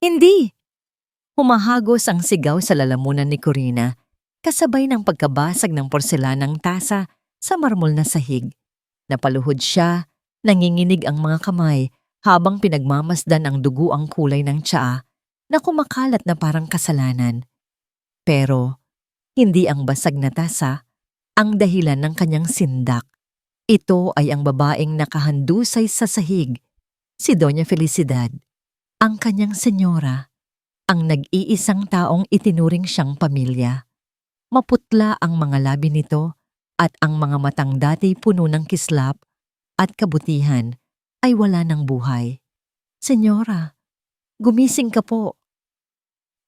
Hindi! Humahagos ang sigaw sa lalamunan ni Corina, kasabay ng pagkabasag ng porselanang tasa sa marmol na sahig. Napaluhod siya, nanginginig ang mga kamay habang pinagmamasdan ang dugo ang kulay ng tsaa na kumakalat na parang kasalanan. Pero hindi ang basag na tasa ang dahilan ng kanyang sindak. Ito ay ang babaeng nakahandusay sa sahig, si Doña Felicidad, ang kanyang senyora, ang nag-iisang taong itinuring siyang pamilya. Maputla ang mga labi nito at ang mga matang dati puno ng kislap at kabutihan ay wala ng buhay. Senyora, gumising ka po.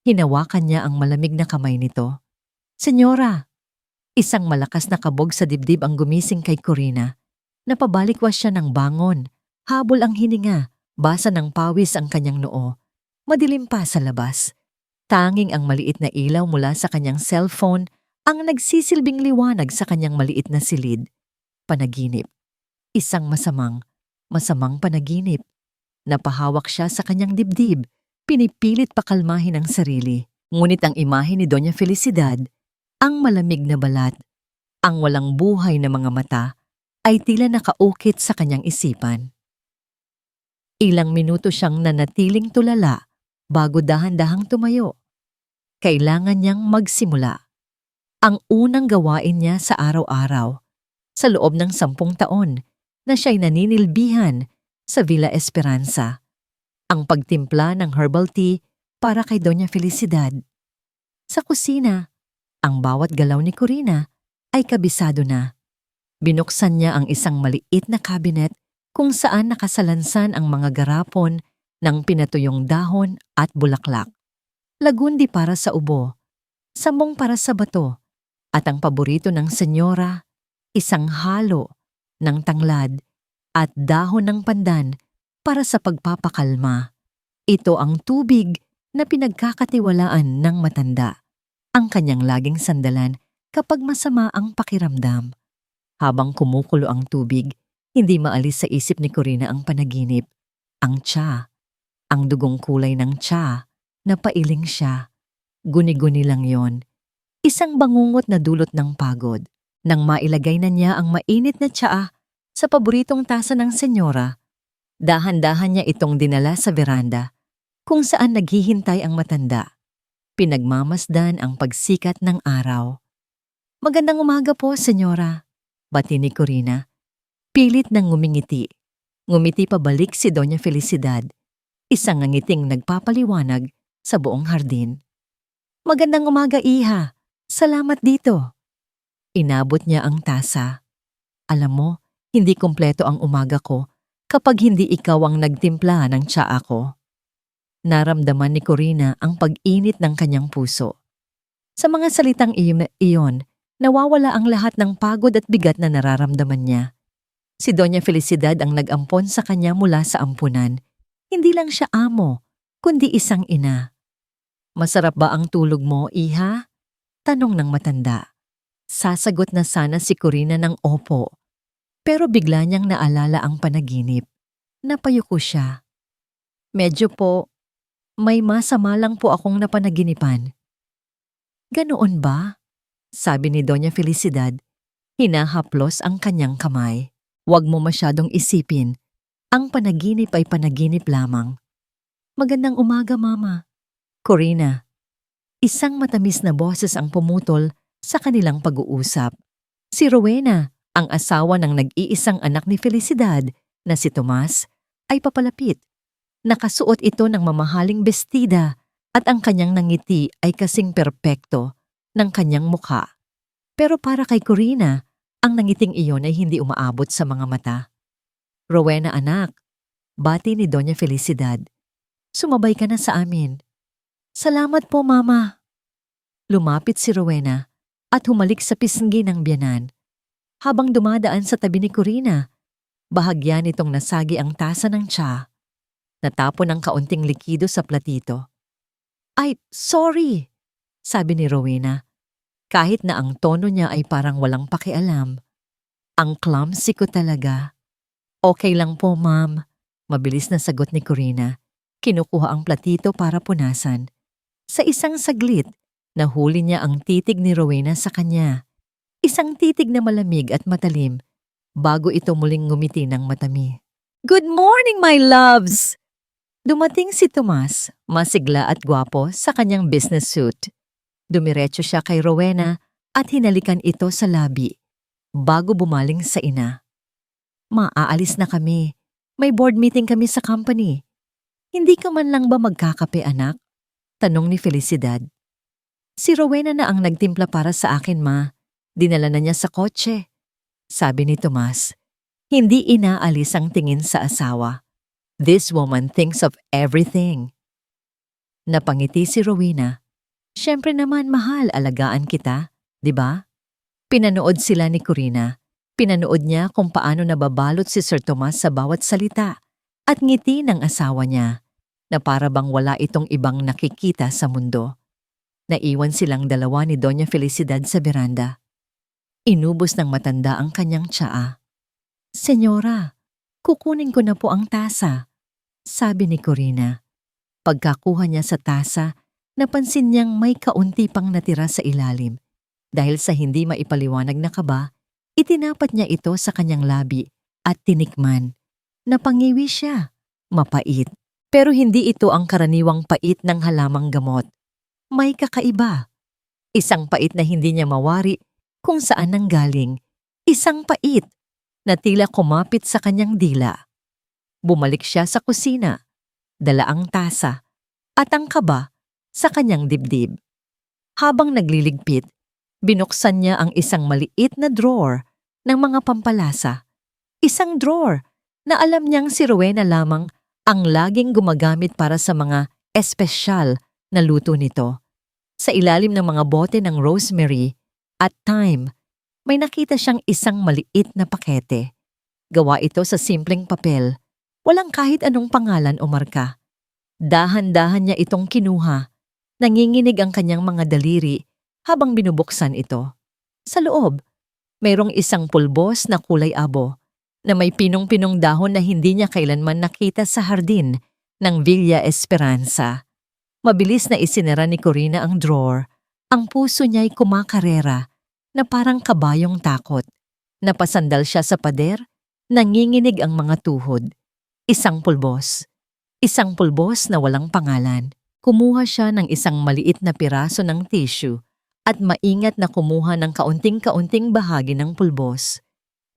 Hinawakan niya ang malamig na kamay nito. Senyora! Isang malakas na kabog sa dibdib ang gumising kay Corina. Napabalikwas siya ng bangon. Habol ang hininga, basa ng pawis ang kanyang noo. Madilim pa sa labas. Tanging ang maliit na ilaw mula sa kanyang cellphone ang nagsisilbing liwanag sa kanyang maliit na silid. Panaginip. Isang masamang panaginip. Napahawak siya sa kanyang dibdib. Pinipilit pakalmahin ang sarili. Ngunit ang imahe ni Doña Felicidad, ang malamig na balat, ang walang buhay na mga mata, ay tila nakaukit sa kanyang isipan. Ilang minuto siyang nanatiling tulala bago dahan-dahang tumayo. Kailangan niyang magsimula. Ang unang gawain niya sa araw-araw, sa loob ng 10 taon na siya'y naninilbihan sa Villa Esperanza, ang pagtimpla ng herbal tea para kay Doña Felicidad. Sa kusina, ang bawat galaw ni Corina ay kabisado na. Binuksan niya ang isang maliit na cabinet kung saan nakasalansan ang mga garapon ng pinatuyong dahon at bulaklak. Lagundi para sa ubo, sambong para sa bato, at ang paborito ng senyora, isang halo ng tanglad at dahon ng pandan para sa pagpapakalma. Ito ang tubig na pinagkakatiwalaan ng matanda, ang kanyang laging sandalan kapag masama ang pakiramdam. Habang kumukulo ang tubig, hindi maalis sa isip ni Corina ang panaginip. Ang tsa, ang dugong kulay ng tsa, napailing siya. Guni-guni lang yon. Isang bangungot na dulot ng pagod. Nang mailagay na niya ang mainit na tsaa sa paboritong tasa ng senyora, dahan-dahan niya itong dinala sa veranda, kung saan naghihintay ang matanda. Pinagmamasdan ang pagsikat ng araw. Magandang umaga po, senyora, bati ni Corina. Pilit nang ngumingiti. Ngumiti pabalik si Doña Felicidad, isang ngiting nagpapaliwanag sa buong hardin. Magandang umaga, iha. Salamat dito. Inabot niya ang tasa. Alam mo, hindi kumpleto ang umaga ko kapag hindi ikaw ang nagtimpla ng tsaa ko. Naramdaman ni Corina ang pag-init ng kanyang puso. Sa mga salitang iyon, nawawala ang lahat ng pagod at bigat na nararamdaman niya. Si Doña Felicidad ang nag-ampon sa kanya mula sa ampunan. Hindi lang siya amo, kundi isang ina. Masarap ba ang tulog mo, iha? Tanong ng matanda. Sasagot na sana si Corina ng opo. Pero bigla niyang naalala ang panaginip. Napayuko siya. Medyo po, may masama lang po akong napanaginipan. Ganoon ba? Sabi ni Doña Felicidad, hinahaplos ang kanyang kamay. Huwag mo masyadong isipin. Ang panaginip ay panaginip lamang. Magandang umaga, Mama. Corina. Isang matamis na boses ang pumutol sa kanilang pag-uusap. Si Rowena, ang asawa ng nag-iisang anak ni Felicidad na si Tomas, ay papalapit. Nakasuot ito ng mamahaling bestida at ang kanyang nangiti ay kasing perpekto ng kanyang mukha. Pero para kay Corina, ang nangiting iyon ay hindi umaabot sa mga mata. Rowena, anak, bati ni Doña Felicidad. Sumabay ka na sa amin. Salamat po, Mama. Lumapit si Rowena at humalik sa pisngi ng biyanan. Habang dumadaan sa tabi ni Corina, bahagya nitong nasagi ang tasa ng tsa. Natapon ang kaunting likido sa platito. Ay, sorry, sabi ni Rowena, kahit na ang tono niya ay parang walang pakialam. Ang clumsy ko talaga. Okay lang po, ma'am, mabilis na sagot ni Corina. Kinukuha ang platito para punasan. Sa isang saglit, nahuli niya ang titig ni Rowena sa kanya. Isang titig na malamig at matalim bago ito muling ngumiti ng matami. "Good morning, my loves!" Dumating si Tomas, masigla at gwapo sa kanyang business suit. Dumiretso siya kay Rowena at hinalikan ito sa labi bago bumaling sa ina. "Maaalis na kami. May board meeting kami sa company. Hindi ka man lang ba magkakape, anak?" Tanong ni Felicidad. "Si Rowena na ang nagtimpla para sa akin, ma. Dinala na niya sa kotse." Sabi ni Tomas. Hindi inaalis ang tingin sa asawa. This woman thinks of everything. Napangiti si Rowena. "Siyempre naman, mahal, alagaan kita, di ba?" Pinanood sila ni Corina. Pinanood niya kung paano nababalot si Sir Tomas sa bawat salita at ngiti ng asawa niya na para bang wala itong ibang nakikita sa mundo. Naiwan silang dalawa ni Doña Felicidad sa beranda. Inubos ng matanda ang kanyang tsaa. "Senyora, kukunin ko na po ang tasa," sabi ni Corina. Pagkakuha niya sa tasa, napansin niyang may kaunti pang natira sa ilalim. Dahil sa hindi maipaliwanag na kaba, itinapat niya ito sa kanyang labi at tinikman. Napangiwi siya. Mapait. Pero hindi ito ang karaniwang pait ng halamang gamot. May kakaiba. Isang pait na hindi niya mawari kung saan nanggaling. Isang pait na tila kumapit sa kanyang dila. Bumalik siya sa kusina, dala ang tasa at ang kaba sa kanyang dibdib. Habang nagliligpit, binuksan niya ang isang maliit na drawer ng mga pampalasa. Isang drawer na alam niyang si Rowena lamang ang laging gumagamit para sa mga espesyal na luto nito. Sa ilalim ng mga bote ng rosemary at thyme, may nakita siyang isang maliit na pakete. Gawa ito sa simpleng papel, walang kahit anong pangalan o marka. Dahan-dahan niya itong kinuha. Nanginginig ang kanyang mga daliri habang binubuksan ito. Sa loob, mayroong isang pulbos na kulay abo na may pinong-pinong dahon na hindi niya kailanman nakita sa hardin ng Villa Esperanza. Mabilis na isinara ni Corina ang drawer. Ang puso niya'y kumakarera na parang kabayong takot. Napasandal siya sa pader, nanginginig ang mga tuhod. Isang pulbos. Isang pulbos na walang pangalan. Kumuha siya ng isang maliit na piraso ng tissue at maingat na kumuha ng kaunting-kaunting bahagi ng pulbos.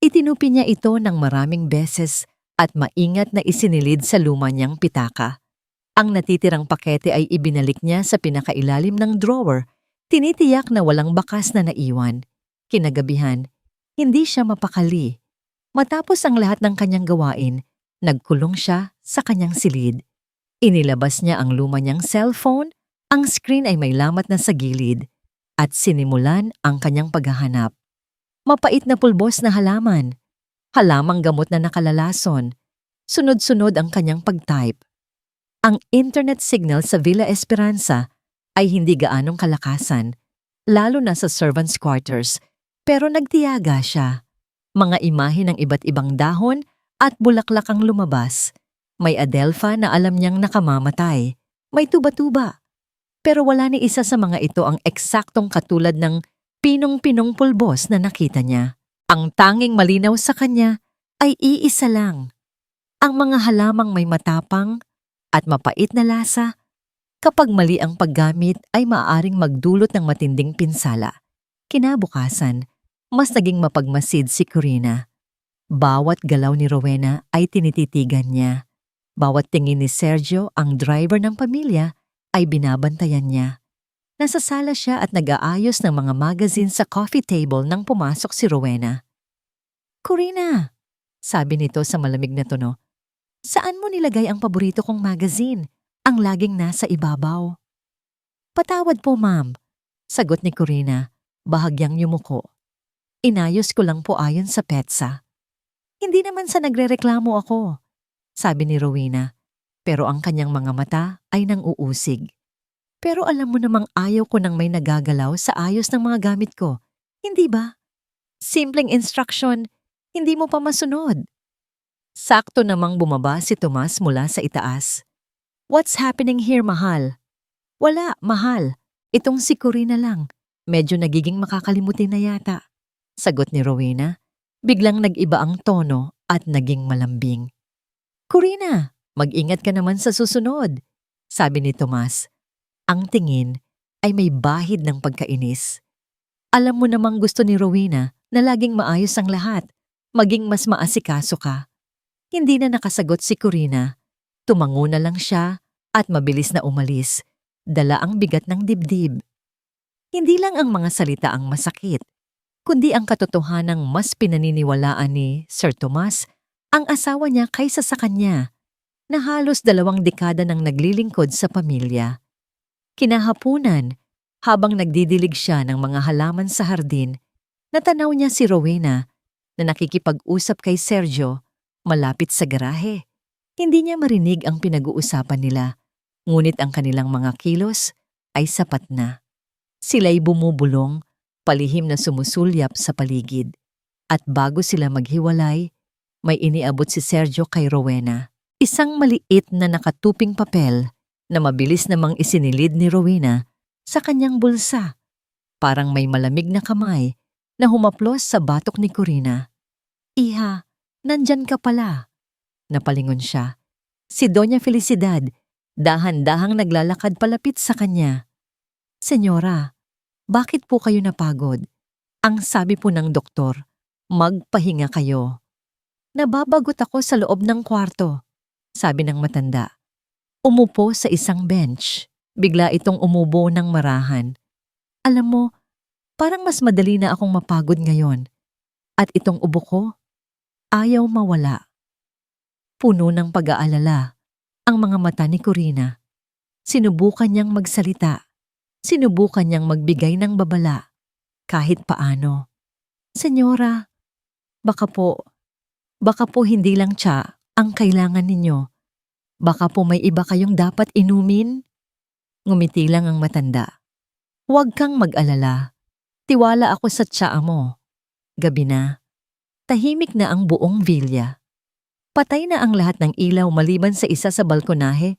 Itinupi niya ito ng maraming beses at maingat na isinilid sa luma niyang pitaka. Ang natitirang pakete ay ibinalik niya sa pinakailalim ng drawer, tinitiyak na walang bakas na naiwan. Kinagabihan, hindi siya mapakali. Matapos ang lahat ng kanyang gawain, nagkulong siya sa kanyang silid. Inilabas niya ang luma niyang cellphone, ang screen ay may lamat na sa gilid, at sinimulan ang kanyang paghahanap. Mapait na pulbos na halaman, halamang gamot na nakalalason. Sunod-sunod ang kanyang pag-type. Ang internet signal sa Villa Esperanza ay hindi gaanong kalakasan, lalo na sa servants' quarters, pero nagtiyaga siya. Mga imahe ng iba't ibang dahon at bulaklak ang lumabas. May adelpha na alam niyang nakamamatay. May tuba-tuba. Pero wala ni isa sa mga ito ang eksaktong katulad ng pinong-pinong pulbos na nakita niya. Ang tanging malinaw sa kanya ay iisa lang. Ang mga halamang may matapang at mapait na lasa, kapag mali ang paggamit ay maaaring magdulot ng matinding pinsala. Kinabukasan, mas naging mapagmasid si Corina. Bawat galaw ni Rowena ay tinititigan niya. Bawat tingin ni Sergio, ang driver ng pamilya, ay binabantayan niya. Nasa sala siya at nag-aayos ng mga magazine sa coffee table nang pumasok si Rowena. "Corina," sabi nito sa malamig na tono, "saan mo nilagay ang paborito kong magazine, ang laging nasa ibabaw?" "Patawad po, ma'am," sagot ni Corina, bahagyang yumuko. "Inayos ko lang po ayon sa petsa." "Hindi naman sa nagrereklamo ako," sabi ni Rowena, pero ang kanyang mga mata ay nang-uusig. "Pero alam mo namang ayaw ko nang may nagagalaw sa ayos ng mga gamit ko, hindi ba? Simpleng instruction, hindi mo pa masunod." Sakto namang bumaba si Tomas mula sa itaas. What's happening here, mahal? Wala, mahal. Itong si Corina lang. Medyo nagiging makakalimutin na yata. Sagot ni Rowena. Biglang nag-iba ang tono at naging malambing. Corina, mag-ingat ka naman sa susunod, sabi ni Tomas. Ang tingin ay may bahid ng pagkainis. Alam mo namang gusto ni Rowena na laging maayos ang lahat, maging mas maasikaso ka. Hindi na nakasagot si Corina. Tumango na lang siya at mabilis na umalis. Dala ang bigat ng dibdib. Hindi lang ang mga salita ang masakit, kundi ang katotohanang mas pinaniniwalaan ni Sir Tomas ang asawa niya kaysa sa kanya, na halos 2 dekada nang naglilingkod sa pamilya. Kinahapunan, habang nagdidilig siya ng mga halaman sa hardin, natanaw niya si Rowena na nakikipag-usap kay Sergio malapit sa garahe. Hindi niya marinig ang pinag-uusapan nila, ngunit ang kanilang mga kilos ay sapat na. Sila'y bumubulong, palihim na sumusulyap sa paligid. At bago sila maghiwalay, may iniabot si Sergio kay Rowena. Isang maliit na nakatuping papel na mabilis namang isinilid ni Rowena sa kanyang bulsa. Parang may malamig na kamay na humaplos sa batok ni Corina. Iha, nandyan ka pala. Napalingon siya. Si Doña Felicidad, dahan-dahang naglalakad palapit sa kanya. Senyora, bakit po kayo napagod? Ang sabi po ng doktor, magpahinga kayo. Nababagot ako sa loob ng kwarto, sabi ng matanda. Umupo sa isang bench. Bigla itong umubo ng marahan. Alam mo, parang mas madali na akong mapagod ngayon. At itong ubo ko, ayaw mawala. Puno ng pag-aalala ang mga mata ni Corina. Sinubukan niyang magsalita. Sinubukan niyang magbigay ng babala. Kahit paano. Senyora, baka po hindi lang tsa ang kailangan ninyo. Baka po may iba kayong dapat inumin? Ngumiti lang ang matanda. Huwag kang mag-alala. Tiwala ako sa tsaa mo. Gabi na. Tahimik na ang buong villa. Patay na ang lahat ng ilaw maliban sa isa sa balkonahe.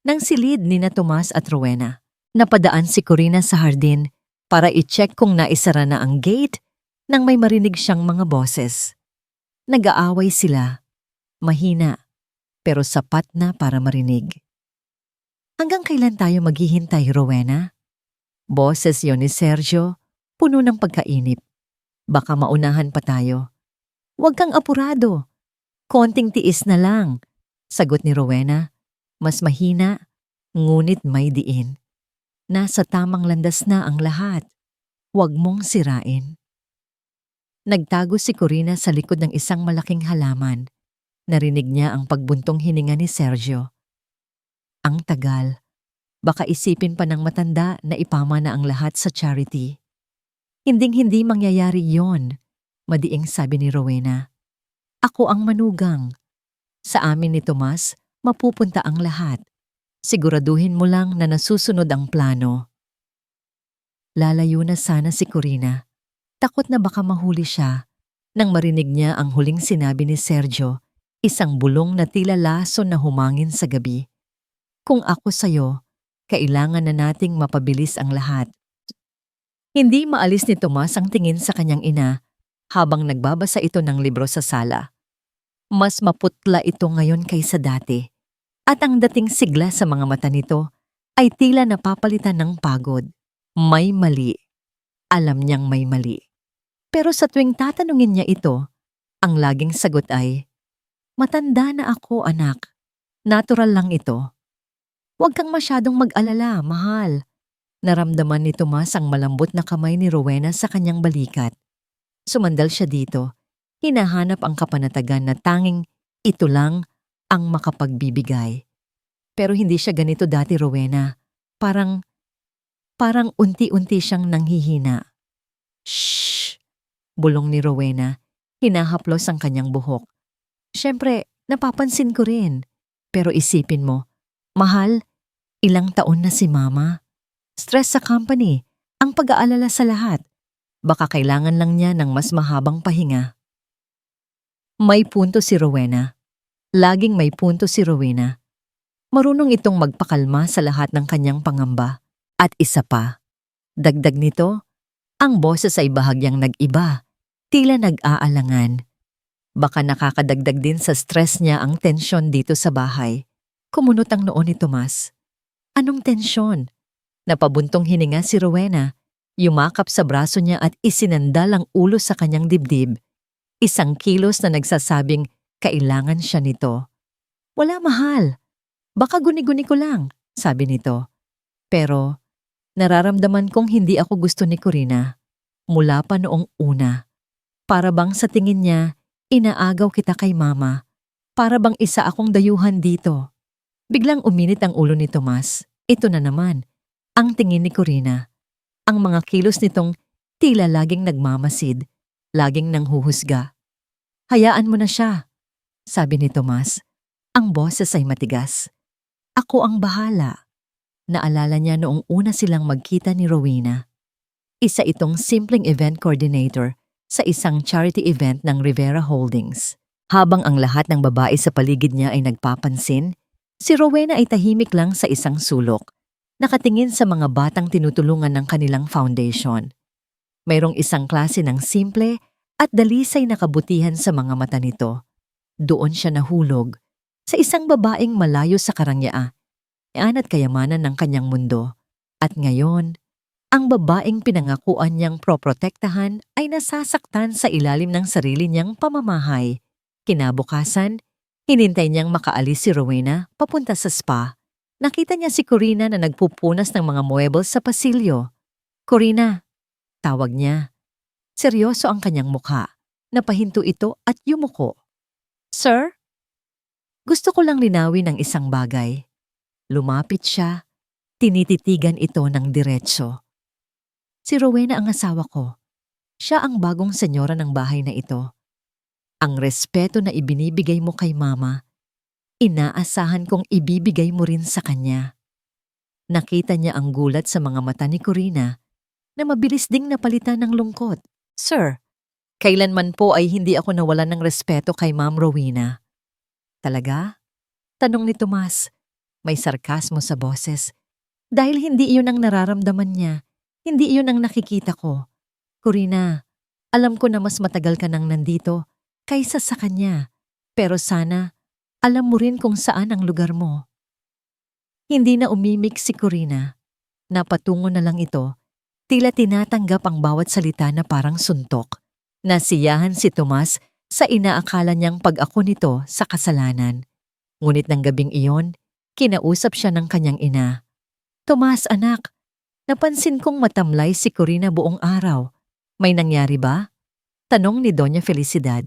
Nang silid ni na Tomas at Rowena, napadaan si Corina sa hardin para i-check kung naisara na ang gate nang may marinig siyang mga boses. Nag-aaway sila. Mahina, pero sapat na para marinig. Hanggang kailan tayo maghihintay, Rowena? Boses yon ni Sergio, puno ng pagkainip. Baka maunahan pa tayo. Huwag kang apurado. Konting tiis na lang, sagot ni Rowena. Mas mahina, ngunit may diin. Nasa tamang landas na ang lahat. Huwag mong sirain. Nagtago si Corina sa likod ng isang malaking halaman. Narinig niya ang pagbuntong hininga ni Sergio. Ang tagal. Baka isipin pa ng matanda na ipama na ang lahat sa charity. Hinding-hindi mangyayari yon, madiing sabi ni Rowena. Ako ang manugang. Sa amin ni Tomas, mapupunta ang lahat. Siguraduhin mo lang na nasusunod ang plano. Lalayo na sana si Corina. Takot na baka mahuli siya. Nang marinig niya ang huling sinabi ni Sergio, isang bulong na tila laso na humangin sa gabi. Kung ako sa'yo, kailangan na nating mapabilis ang lahat. Hindi maalis ni Tomas ang tingin sa kanyang ina habang nagbabasa ito ng libro sa sala. Mas maputla ito ngayon kaysa dati. At ang dating sigla sa mga mata nito ay tila napapalitan ng pagod. May mali. Alam niyang may mali. Pero sa tuwing tatanungin niya ito, ang laging sagot ay, matanda na ako, anak. Natural lang ito. Huwag kang masyadong mag-alala, mahal. Naramdaman ni Tomas ang malambot na kamay ni Rowena sa kanyang balikat. Sumandal siya dito. Hinahanap ang kapanatagan na tanging ito lang ang makapagbibigay. Pero hindi siya ganito dati, Rowena. Parang unti-unti siyang nanghihina. Shhh! Bulong ni Rowena. Hinahaplos ang kanyang buhok. Siyempre, napapansin ko rin. Pero isipin mo, mahal, ilang taon na si Mama. Stress sa company, ang pag-aalala sa lahat. Baka kailangan lang niya ng mas mahabang pahinga. May punto si Rowena. Laging may punto si Rowena. Marunong itong magpakalma sa lahat ng kanyang pangamba. At isa pa, dagdag nito, ang boses ay bahagyang nag-iba, tila nag-aalangan. Baka nakakadagdag din sa stress niya ang tensyon dito sa bahay. Kumunot ang noo ni Tomas. Anong tensyon? Napabuntong hininga si Rowena, yumakap sa braso niya at isinandal ang ulo sa kanyang dibdib. Isang kilos na nagsasabing kailangan siya nito. Wala mahal. Baka guni-guni ko lang, sabi nito. Pero nararamdaman kong hindi ako gusto ni Corina. Mula pa noong una. Para bang sa tingin niya, inaagaw kita kay mama. Para bang isa akong dayuhan dito. Biglang uminit ang ulo ni Tomas. Ito na naman, ang tingin ni Corina. Ang mga kilos nitong tila laging nagmamasid, laging nanghuhusga. Hayaan mo na siya, sabi ni Tomas. Ang boses ay matigas. Ako ang bahala. Naalala niya noong una silang magkita ni Rowena. Isa itong simpleng event coordinator sa isang charity event ng Rivera Holdings. Habang ang lahat ng babae sa paligid niya ay nagpapansin, si Rowena ay tahimik lang sa isang sulok, nakatingin sa mga batang tinutulungan ng kanilang foundation. Mayroong isang klase ng simple at dalisay na kabutihan sa mga mata nito. Doon siya nahulog, sa isang babaeng malayo sa karangyaan at kayamanan ng kanyang mundo. At ngayon, ang babaeng pinangakuan niyang proprotektahan ay nasasaktan sa ilalim ng sarili niyang pamamahay. Kinabukasan, hinintay niyang makaalis si Rowena papunta sa spa. Nakita niya si Corina na nagpupunas ng mga muebles sa pasilyo. Corina, tawag niya. Seryoso ang kanyang mukha. Napahinto ito at yumuko. Sir? Gusto ko lang linawin ang isang bagay. Lumapit siya. Tinititigan ito ng diretso. Si Rowena ang asawa ko. Siya ang bagong senyora ng bahay na ito. Ang respeto na ibinibigay mo kay mama, inaasahan kong ibibigay mo rin sa kanya. Nakita niya ang gulat sa mga mata ni Corina na mabilis ding napalitan ng lungkot. Sir, kailanman po ay hindi ako nawalan ng respeto kay Ma'am Rowena. Talaga? Tanong ni Tomas. May sarkasmo sa boses. Dahil hindi iyon ang nararamdaman niya, hindi iyon ang nakikita ko. Corina, alam ko na mas matagal ka nang nandito kaysa sa kanya. Pero sana, alam mo rin kung saan ang lugar mo. Hindi na umimik si Corina. Napatungo na lang ito. Tila tinatanggap ang bawat salita na parang suntok. Nasiyahan si Tomas sa inaakala niyang pag-ako nito sa kasalanan. Ngunit ng gabing iyon, kinausap siya ng kanyang ina. Tomas, anak, napansin kong matamlay si Corina buong araw. May nangyari ba? Tanong ni Doña Felicidad.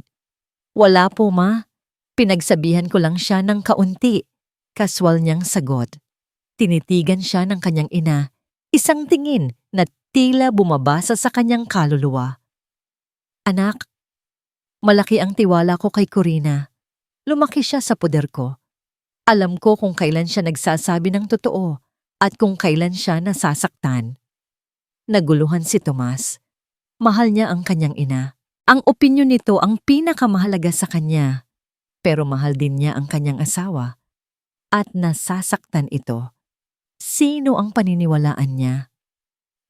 Wala po, ma. Pinagsabihan ko lang siya ng kaunti. Kaswal niyang sagot. Tinitigan siya ng kanyang ina. Isang tingin na tila bumabasa sa kanyang kaluluwa. Anak, malaki ang tiwala ko kay Corina. Lumaki siya sa poder ko. Alam ko kung kailan siya nagsasabi ng totoo at kung kailan siya nasasaktan. Naguluhan si Tomas. Mahal niya ang kanyang ina. Ang opinyon nito ang pinakamahalaga sa kanya. Pero mahal din niya ang kanyang asawa. At nasasaktan ito. Sino ang paniniwalaan niya?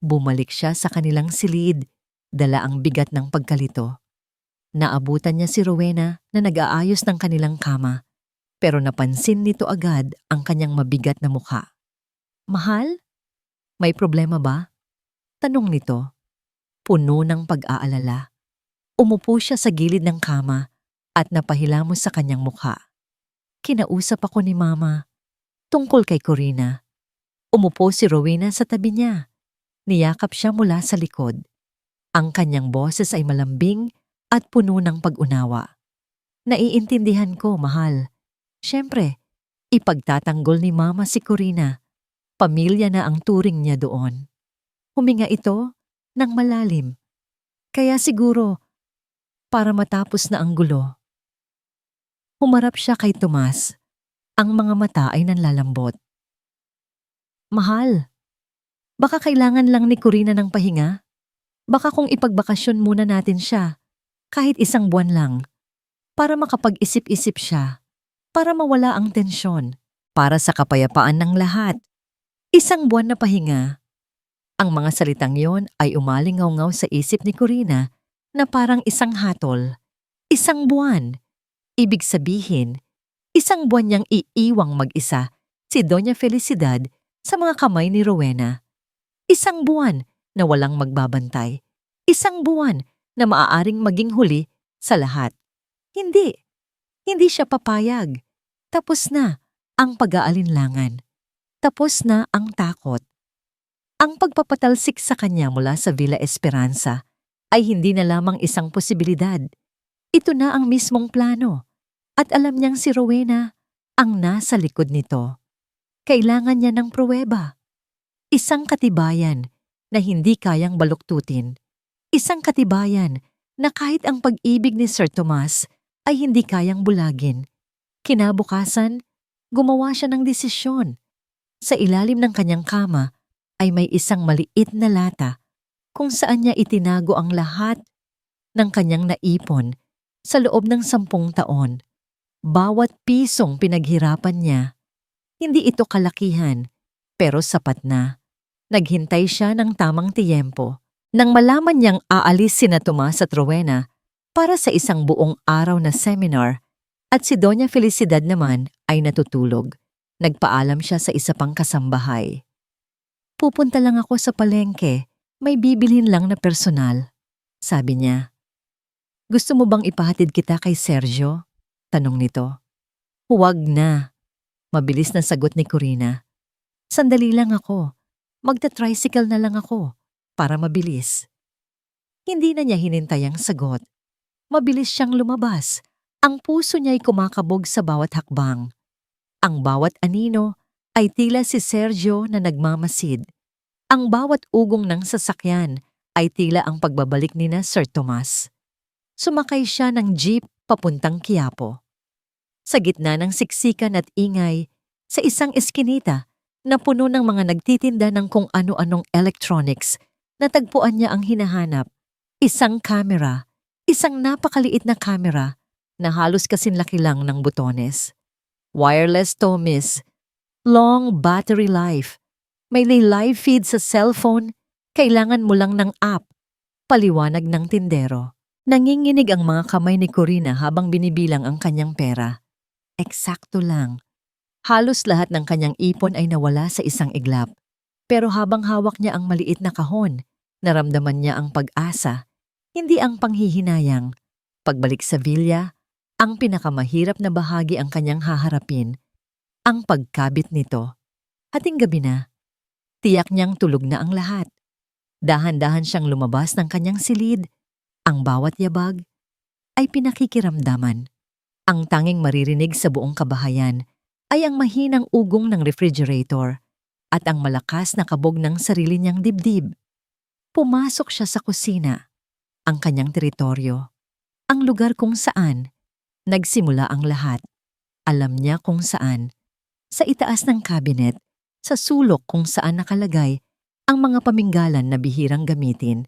Bumalik siya sa kanilang silid, dala ang bigat ng pagkalito. Naabutan niya si Rowena na nag-aayos ng kanilang kama, pero napansin nito agad ang kanyang mabigat na mukha. Mahal? May problema ba? Tanong nito. Puno ng pag-aalala. Umupo siya sa gilid ng kama at napahilamos sa kanyang mukha. Kinausap ako ni Mama tungkol kay Corina. Umupo si Rowena sa tabi niya. Niyakap siya mula sa likod. Ang kanyang boses ay malambing at puno ng pag-unawa. Naiintindihan ko, mahal. Siyempre, ipagtatanggol ni Mama si Corina. Pamilya na ang turing niya doon. Huminga ito ng malalim. Kaya siguro, para matapos na ang gulo. Humarap siya kay Tomas. Ang mga mata ay nanlalambot. Mahal, baka kailangan lang ni Corina ng pahinga? Baka kung ipagbakasyon muna natin siya, kahit isang buwan lang, para makapag-isip-isip siya, para mawala ang tensyon. para sa kapayapaan ng lahat. Isang buwan na pahinga. Ang mga salitang yon ay umalingaw-ngaw sa isip ni Corina na parang isang hatol. Isang buwan. Ibig sabihin, isang buwan niyang iiwang mag-isa si Doña Felicidad sa mga kamay ni Rowena. Isang buwan na walang magbabantay. Isang buwan na maaaring maging huli sa lahat. Hindi. Hindi siya papayag. Tapos na ang pag-aalinlangan. Tapos na ang takot. Ang pagpapatalsik sa kanya mula sa Villa Esperanza ay hindi na lamang isang posibilidad. Ito na ang mismong plano. At alam niyang si Rowena ang nasa likod nito. Kailangan niya ng pruweba. Isang katibayan na hindi kayang baluktutin. Isang katibayan na kahit ang pag-ibig ni Sir Tomas ay hindi kayang bulagin. Kinabukasan, gumawa siya ng desisyon. Sa ilalim ng kanyang kama ay may isang maliit na lata kung saan niya itinago ang lahat ng kanyang naipon sa loob ng 10 taon. Bawat pisong pinaghirapan niya. Hindi ito kalakihan, pero sapat na. Naghintay siya ng tamang tiyempo. Nang malaman niyang aalis sina Tomas at Rowena para sa isang buong araw na seminar at si Doña Felicidad naman ay natutulog, nagpaalam siya sa isa pang kasambahay. Pupunta lang ako sa palengke, may bibilhin lang na personal, sabi niya. Gusto mo bang ipahatid kita kay Sergio? Tanong nito. Huwag na. Mabilis na sagot ni Corina. Sandali lang ako. Magta-tricycle na lang ako para mabilis. Hindi na niya hinintay ang sagot. Mabilis siyang lumabas. Ang puso niya'y kumakabog sa bawat hakbang. Ang bawat anino ay tila si Sergio na nagmamasid. Ang bawat ugong ng sasakyan ay tila ang pagbabalik ni na Sir Tomas. Sumakay siya ng jeep papuntang Quiapo. Sa gitna ng siksikan at ingay, sa isang eskinita na puno ng mga nagtitinda ng kung ano-anong electronics, natagpuan niya ang hinahanap. Isang kamera, isang napakaliit na kamera na halos kasinlaki lang ng butones. Wireless to miss, long battery life, may live feed sa cellphone, kailangan mo lang ng app, paliwanag ng tindero. Nanginginig ang mga kamay ni Corina habang binibilang ang kanyang pera. Eksakto lang. Halos lahat ng kanyang ipon ay nawala sa isang iglap. Pero habang hawak niya ang maliit na kahon, naramdaman niya ang pag-asa, hindi ang panghihinayang. Pagbalik sa villa, ang pinakamahirap na bahagi ang kanyang haharapin, ang pagkabit nito. Hating gabi na, tiyak niyang tulog na ang lahat. Dahan-dahan siyang lumabas ng kanyang silid. Ang bawat yabag ay pinakikiramdaman. Ang tanging maririnig sa buong kabahayan ay ang mahinang ugong ng refrigerator at ang malakas na kabog ng sarili niyang dibdib. Pumasok siya sa kusina, ang kanyang teritoryo, ang lugar kung saan nagsimula ang lahat. Alam niya kung saan, sa itaas ng cabinet, sa sulok kung saan nakalagay ang mga paminggalan na bihirang gamitin.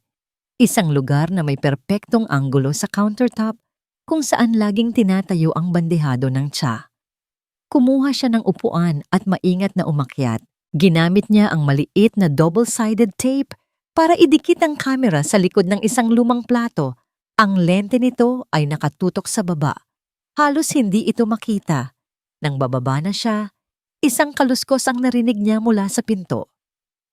Isang lugar na may perpektong anggulo sa countertop kung saan laging tinatayo ang bandehado ng tsa. Kumuha siya ng upuan at maingat na umakyat. Ginamit niya ang maliit na double-sided tape para idikit ang kamera sa likod ng isang lumang plato. Ang lente nito ay nakatutok sa baba. Halos hindi ito makita. Nang bababa na siya, isang kaluskos ang narinig niya mula sa pinto.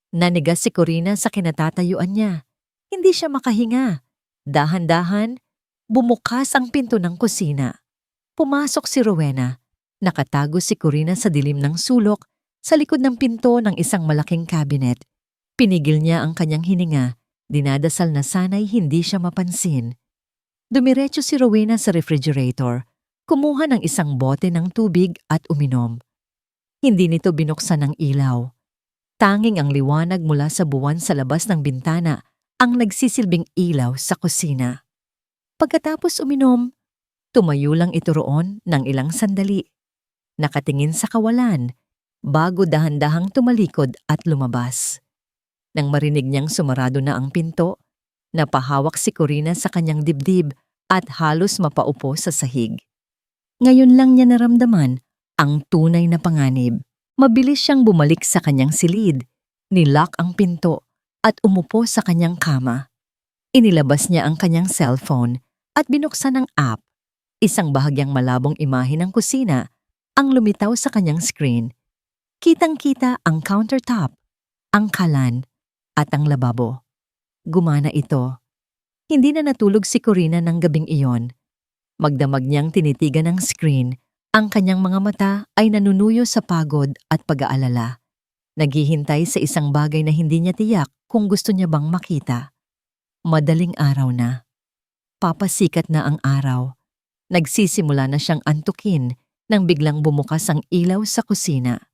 Nanigas si Corina sa kinatatayuan niya. Hindi siya makahinga. Dahan-dahan, bumukas ang pinto ng kusina. Pumasok si Rowena. Nakatago si Corina sa dilim ng sulok sa likod ng pinto ng isang malaking cabinet. Pinigil niya ang kanyang hininga, dinadasal na sana'y hindi siya mapansin. Dumiretso si Rowena sa refrigerator, kumuha ng isang bote ng tubig at uminom. Hindi nito binuksan ng ilaw. Tanging ang liwanag mula sa buwan sa labas ng bintana ang nagsisilbing ilaw sa kusina. Pagkatapos uminom, tumayo lang ito roon ng ilang sandali. Nakatingin sa kawalan, bago dahan-dahang tumalikod at lumabas. Nang marinig niyang sumarado na ang pinto, napahawak si Corina sa kanyang dibdib at halos mapaupo sa sahig. Ngayon lang niya naramdaman Ang tunay na panganib. Mabilis siyang bumalik sa kanyang silid, nilock ang pinto at umupo sa kanyang kama. Inilabas niya ang kanyang cellphone at binuksan ang app. Isang bahagyang malabong imahe ng kusina ang lumitaw sa kanyang screen. Kitang-kita ang countertop, ang kalan at ang lababo. Gumana ito. Hindi na natulog si Corina ng gabing iyon. Magdamag niyang tinitigan ang screen, ang kanyang mga mata ay nanunuyo sa pagod at pag-aalala. Naghihintay sa isang bagay na hindi niya tiyak kung gusto niya bang makita. Madaling araw na. Papasikat na ang araw. Nagsisimula na siyang antukin nang biglang bumukas ang ilaw sa kusina.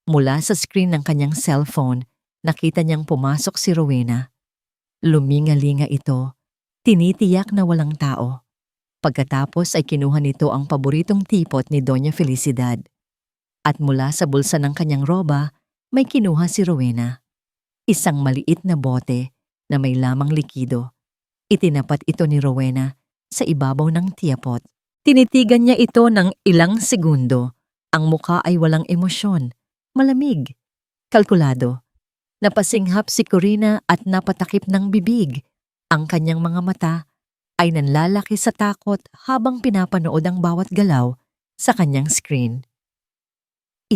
Mula sa screen ng kanyang cellphone, nakita niyang pumasok si Rowena. Lumingalinga ito. Tinitiyak na walang tao. Pagkatapos ay kinuha nito ang paboritong tipot ni Doña Felicidad. At mula sa bulsa ng kanyang roba, may kinuha si Rowena. Isang maliit na bote na may lamang likido. Itinapat ito ni Rowena sa ibabaw ng tiyapot. Tinitigan niya ito ng ilang segundo. Ang muka ay walang emosyon. Malamig. Kalkulado. Napasinghap si Corina at napatakip ng bibig. Ang kanyang mga mata ay nanlalaki sa takot habang pinapanood ang bawat galaw sa kanyang screen. 1,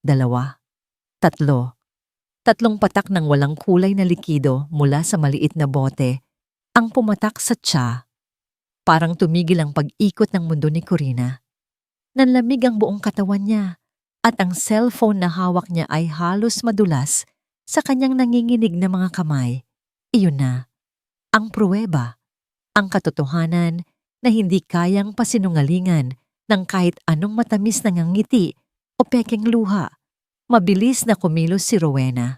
2, 3. Tatlong patak ng walang kulay na likido mula sa maliit na bote ang pumatak sa tiya. Parang tumigil ang pag-ikot ng mundo ni Corina. Nanlamig ang buong katawan niya at ang cellphone na hawak niya ay halos madulas sa kanyang nanginginig na mga kamay. Iyon na, ang pruweba. Ang katotohanan na hindi kayang pasinungalingan ng kahit anong matamis na ngiti o pekeng luha. Mabilis na kumilos si Rowena.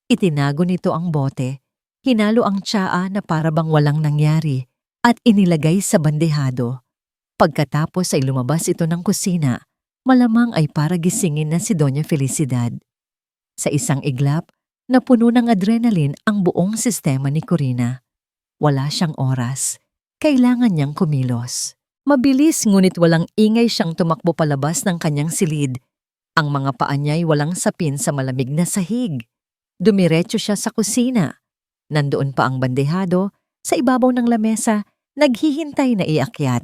Itinago nito ang bote, hinalo ang tsaa na parabang walang nangyari at inilagay sa bandehado. Pagkatapos ay lumabas ito ng kusina, malamang ay para gisingin na si Doña Felicidad. Sa isang iglap, napuno ng adrenaline ang buong sistema ni Corina. Wala siyang oras. Kailangan niyang kumilos. Mabilis ngunit walang ingay siyang tumakbo palabas ng kanyang silid. Ang mga paa niya'y walang sapin sa malamig na sahig. Dumiretso siya sa kusina. Nandoon pa ang bandehado, sa ibabaw ng lamesa, naghihintay na iakyat.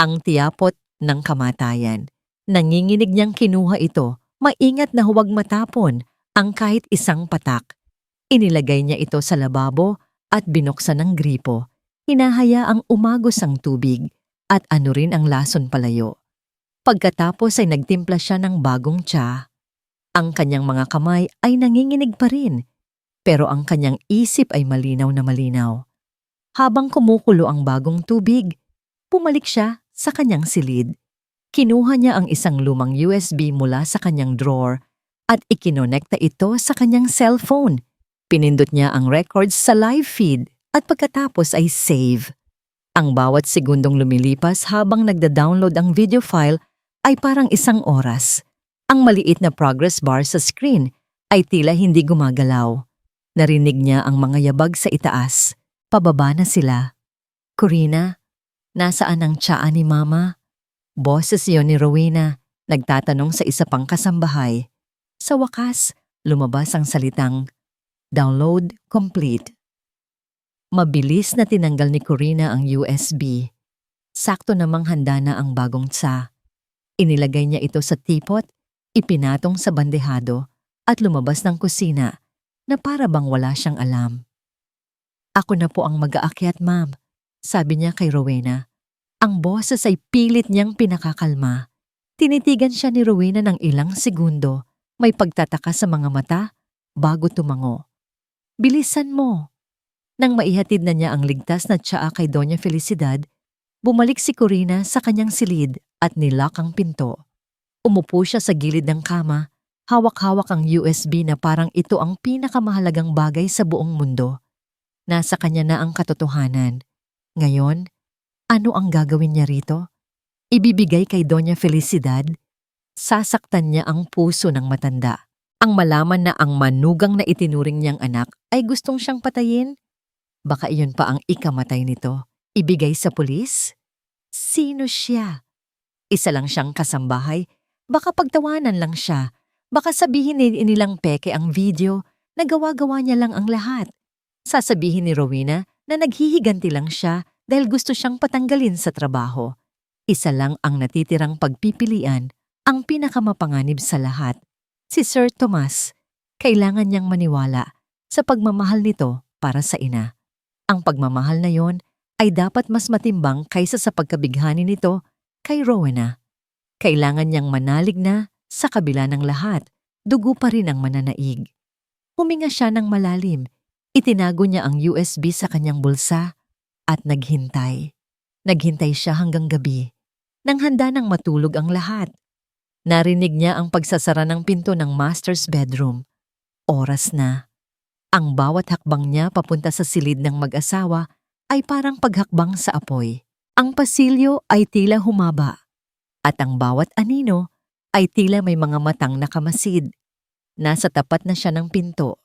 Ang tiyapot ng kamatayan. Nanginginig niyang kinuha ito, maingat na huwag matapon ang kahit isang patak. Inilagay niya ito sa lababo at binuksan ng gripo. Hinahayaang umagos ang tubig at ano rin ang lason palayo. Pagkatapos ay nagtimpla siya ng bagong tsa. Ang kanyang mga kamay ay nanginginig pa rin, pero ang kanyang isip ay malinaw na malinaw. Habang kumukulo ang bagong tubig, pumalik siya sa kanyang silid. Kinuha niya ang isang lumang USB mula sa kanyang drawer at ikinonekta ito sa kanyang cellphone. Pinindot niya ang records sa live feed at pagkatapos ay save. Ang bawat segundong lumilipas habang nagda-download ang video file ay parang 1 oras. Ang maliit na progress bar sa screen ay tila hindi gumagalaw. Narinig niya ang mga yabag sa itaas. Pababa na sila. Corina, nasaan ang tsaa ni Mama? Boses iyon ni Rowena, nagtatanong sa isa pang kasambahay. Sa wakas, lumabas ang salitang, "Download complete." Mabilis na tinanggal ni Corina ang USB. Sakto namang handa na ang bagong tsa. Inilagay niya ito sa teapot, ipinatong sa bandehado, at lumabas ng kusina na para bang wala siyang alam. "Ako na po ang mag-aakyat, ma'am," sabi niya kay Rowena. Ang boses ay pilit niyang pinakakalma. Tinitigan siya ni Rowena ng ilang segundo, may pagtataka sa mga mata, bago tumango. "Bilisan mo." Nang maihatid na niya ang ligtas na tsaa kay Doña Felicidad, bumalik si Corina sa kanyang silid at nilock ang pinto. Umupo siya sa gilid ng kama, hawak-hawak ang USB na parang ito ang pinakamahalagang bagay sa buong mundo. Nasa kanya na ang katotohanan. Ngayon, ano ang gagawin niya rito? Ibibigay kay Doña Felicidad? Sasaktan niya ang puso ng matanda. Ang malaman na ang manugang na itinuring niyang anak ay gustong siyang patayin? Baka iyon pa ang ikamatay nito. Ibigay sa pulis? Sino siya? Isa lang siyang kasambahay Baka pagtawanan lang siya. Baka sabihin nilang peke ang video na gawa-gawa niya lang ang lahat. Sasabihin ni Rowena na naghihiganti lang siya dahil gusto siyang patanggalin sa trabaho. Isa lang ang natitirang pagpipilian, ang pinakamapanganib sa lahat. Si Sir Tomas, kailangan niyang maniwala sa pagmamahal nito para sa ina. Ang pagmamahal na yon ay dapat mas matimbang kaysa sa pagkabighani nito kay Rowena. Kailangan niyang manalig na sa kabila ng lahat, dugo pa rin ang mananaig. Huminga siya ng malalim, itinago niya ang USB sa kanyang bulsa at naghintay. Naghintay siya hanggang gabi, nang handa nang matulog ang lahat. Narinig niya ang pagsasara ng pinto ng master's bedroom. Oras na. Ang bawat hakbang niya papunta sa silid ng mag-asawa ay parang paghakbang sa apoy. Ang pasilyo ay tila humaba. At ang bawat anino ay tila may mga matang nakamasid. Nasa tapat na siya ng pinto.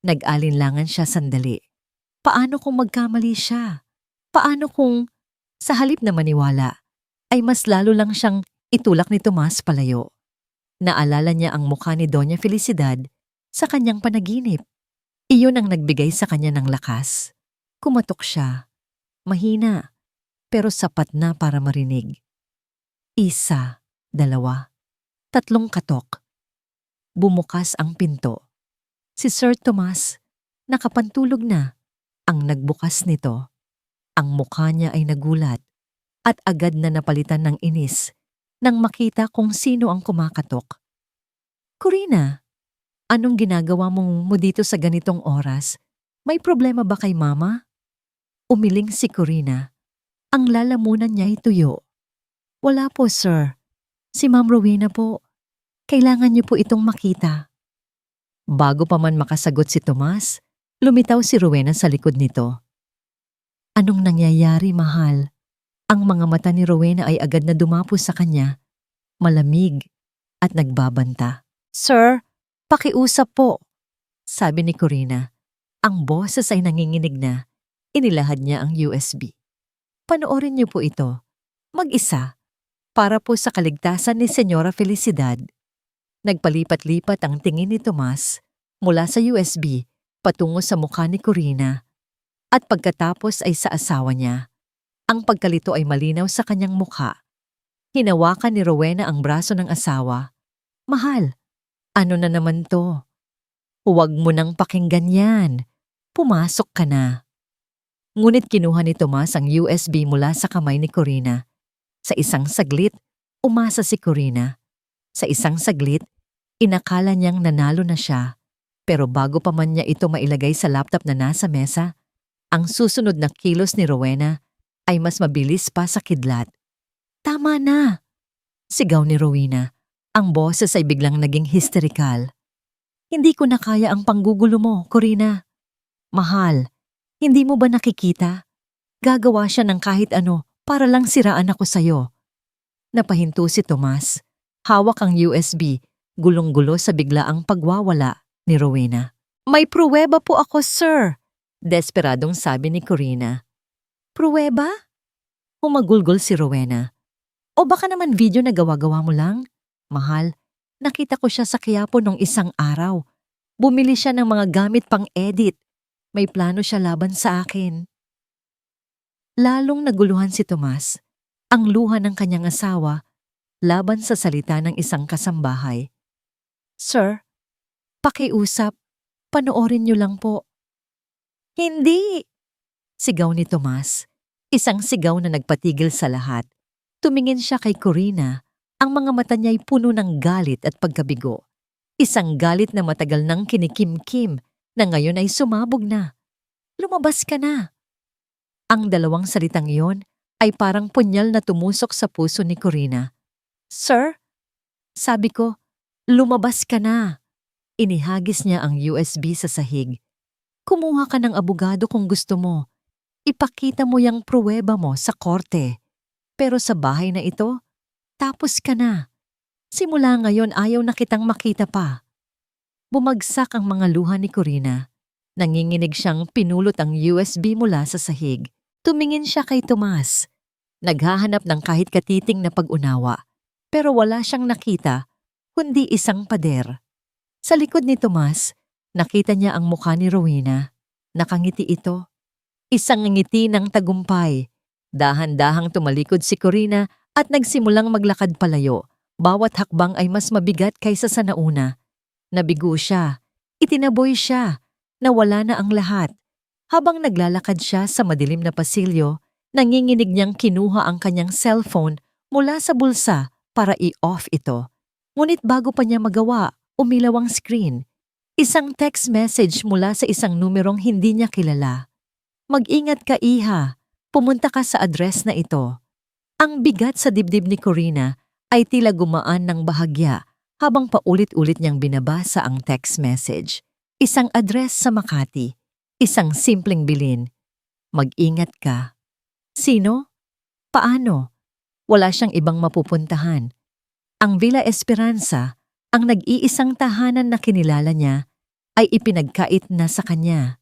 Nag-alinlangan siya sandali. Paano kung magkamali siya? Paano kung, sa halip na maniwala, ay mas lalo lang siyang itulak ni Tomas palayo? Naalala niya ang mukha ni Doña Felicidad sa kanyang panaginip. Iyon ang nagbigay sa kanya ng lakas. Kumatok siya. Mahina, pero sapat na para marinig. Isa, dalawa, tatlong katok. Bumukas ang pinto. Si Sir Tomas, nakapantulog na, ang nagbukas nito. Ang mukha niya ay nagulat at agad na napalitan ng inis nang makita kung sino ang kumakatok. Corina, anong ginagawa mo dito sa ganitong oras? May problema ba kay Mama? Umiling si Corina. Ang lalamunan niya ay tuyo. Wala po, sir. Si Ma'am Rowena po. Kailangan niyo po itong makita. Bago pa man makasagot si Tomas, lumitaw si Rowena sa likod nito. Anong nangyayari, mahal? Ang mga mata ni Rowena ay agad na dumapo sa kanya, malamig at nagbabanta. Sir, pakiusap po, sabi ni Corina. Ang boses ay nanginginig na. Inilahad niya ang USB. Panoorin niyo po ito. Mag-isa. Para po sa kaligtasan ni Senyora Felicidad. Nagpalipat-lipat ang tingin ni Tomas mula sa USB patungo sa mukha ni Corina at pagkatapos ay sa asawa niya. Ang pagkalito ay malinaw sa kanyang mukha. Hinawakan ni Rowena ang braso ng asawa. Mahal, ano na naman to? Huwag mo nang pakinggan yan. Pumasok ka na. Ngunit kinuha ni Tomas ang USB mula sa kamay ni Corina. Sa isang saglit, umasa si Corina. Sa isang saglit, inakala niyang nanalo na siya. Pero bago pa man niya ito mailagay sa laptop na nasa mesa, ang susunod na kilos ni Rowena ay mas mabilis pa sa kidlat. Tama na! Sigaw ni Rowena. Ang boses ay biglang naging hysterikal. Hindi ko na kaya ang panggugulo mo, Corina. Mahal, hindi mo ba nakikita? Gagawa siya ng kahit ano para lang siraan ako sa'yo. Napahinto si Tomas. Hawak ang USB, gulong-gulo sa biglaang pagwawala ni Rowena. May pruweba po ako, sir! Desperadong sabi ni Corina. Pruweba? Humagulgol si Rowena. O baka naman video na gawa-gawa mo lang? Mahal, nakita ko siya sa Quiapo nung isang araw. Bumili siya ng mga gamit pang-edit. May plano siya laban sa akin. Lalong naguluhan si Tomas. Ang luha ng kanyang asawa laban sa salita ng isang kasambahay. Sir, pakiusap, panoorin niyo lang po. Hindi! Sigaw ni Tomas. Isang sigaw na nagpatigil sa lahat. Tumingin siya kay Corina. Ang mga mata niya ay puno ng galit at pagkabigo. Isang galit na matagal nang kinikim-kim na ngayon ay sumabog na. Lumabas ka na. Ang dalawang salitang iyon ay parang punyal na tumusok sa puso ni Corina. Sir? Sabi ko, lumabas ka na. Inihagis niya ang USB sa sahig. Kumuha ka ng abogado kung gusto mo. Ipakita mo yung pruweba mo sa korte. Pero sa bahay na ito, tapos ka na. Simula ngayon ayaw na kitang makita pa. Bumagsak ang mga luha ni Corina. Nanginginig siyang pinulot ang USB mula sa sahig. Tumingin siya kay Tomas. Naghahanap ng kahit katiting na pag-unawa. pero wala siyang nakita kundi isang pader. Sa likod ni Tomas, nakita niya ang mukha ni Rowena. Nakangiti ito. Isang ngiti ng tagumpay. Dahan-dahang tumalikod si Corina at nagsimulang maglakad palayo. Bawat hakbang ay mas mabigat kaysa sa nauna. Nabigo siya. Itinaboy siya. Nawala na ang lahat. Habang naglalakad siya sa madilim na pasilyo, nanginginig niyang kinuha ang kanyang cellphone mula sa bulsa para i-off ito. Ngunit bago pa niya magawa, umilaw ang screen. Isang text message mula sa isang numerong hindi niya kilala. Mag-ingat ka, Iha. Pumunta ka sa address na ito. Ang bigat sa dibdib ni Corina ay tila gumaan ng bahagya habang paulit-ulit niyang binabasa ang text message. Isang address sa Makati. Isang simpleng bilin. Mag-ingat ka. Sino? Paano? Wala siyang ibang mapupuntahan. Ang Villa Esperanza, ang nag-iisang tahanan na kinilala niya, ay ipinagkait na sa kanya.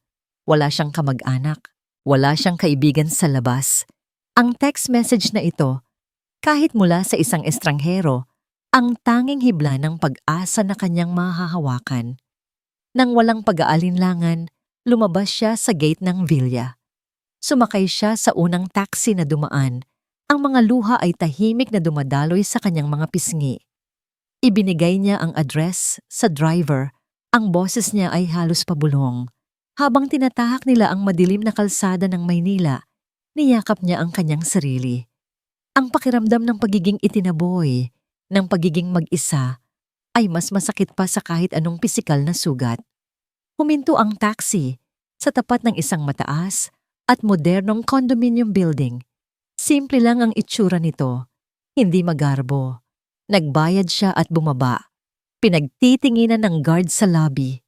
Wala siyang kamag-anak. Wala siyang kaibigan sa labas. Ang text message na ito, kahit mula sa isang estranghero, ang tanging hibla ng pag-asa na kanyang mahahawakan. Nang walang pag-aalinlangan, lumabas siya sa gate ng villa. Sumakay siya sa unang taxi na dumaan. Ang mga luha ay tahimik na dumadaloy sa kanyang mga pisngi. Ibinigay niya ang address sa driver. Ang boses niya ay halos pabulong. Habang tinatahak nila ang madilim na kalsada ng Maynila, niyakap niya ang kanyang sarili. Ang pakiramdam ng pagiging itinaboy, ng pagiging mag-isa, ay mas masakit pa sa kahit anong pisikal na sugat. Huminto ang taxi sa tapat ng isang mataas at modernong condominium building. Simple lang ang itsura nito, hindi magarbo. Nagbayad siya at bumaba. Pinagtitinginan ng guard sa lobby.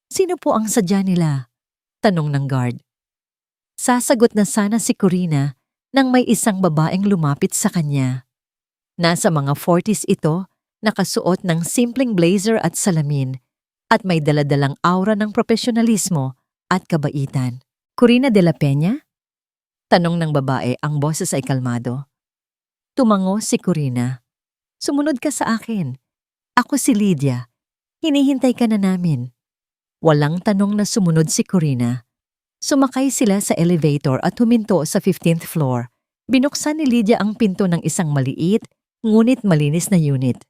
Sino po ang sadya nila? Tanong ng guard. Sasagot na sana si Corina nang may isang babaeng lumapit sa kanya. Nasa mga 40s ito, nakasuot ng simpleng blazer at salamin at may daladalang aura ng profesionalismo at kabaitan. Corina de la Peña? Tanong ng babae, ang boses ay kalmado. Tumango si Corina. Sumunod ka sa akin. Ako si Lydia. Hinihintay ka na namin. Walang tanong na sumunod si Corina. Sumakay sila sa elevator at huminto sa 15th floor. Binuksan ni Lydia ang pinto ng isang maliit, ngunit malinis na unit.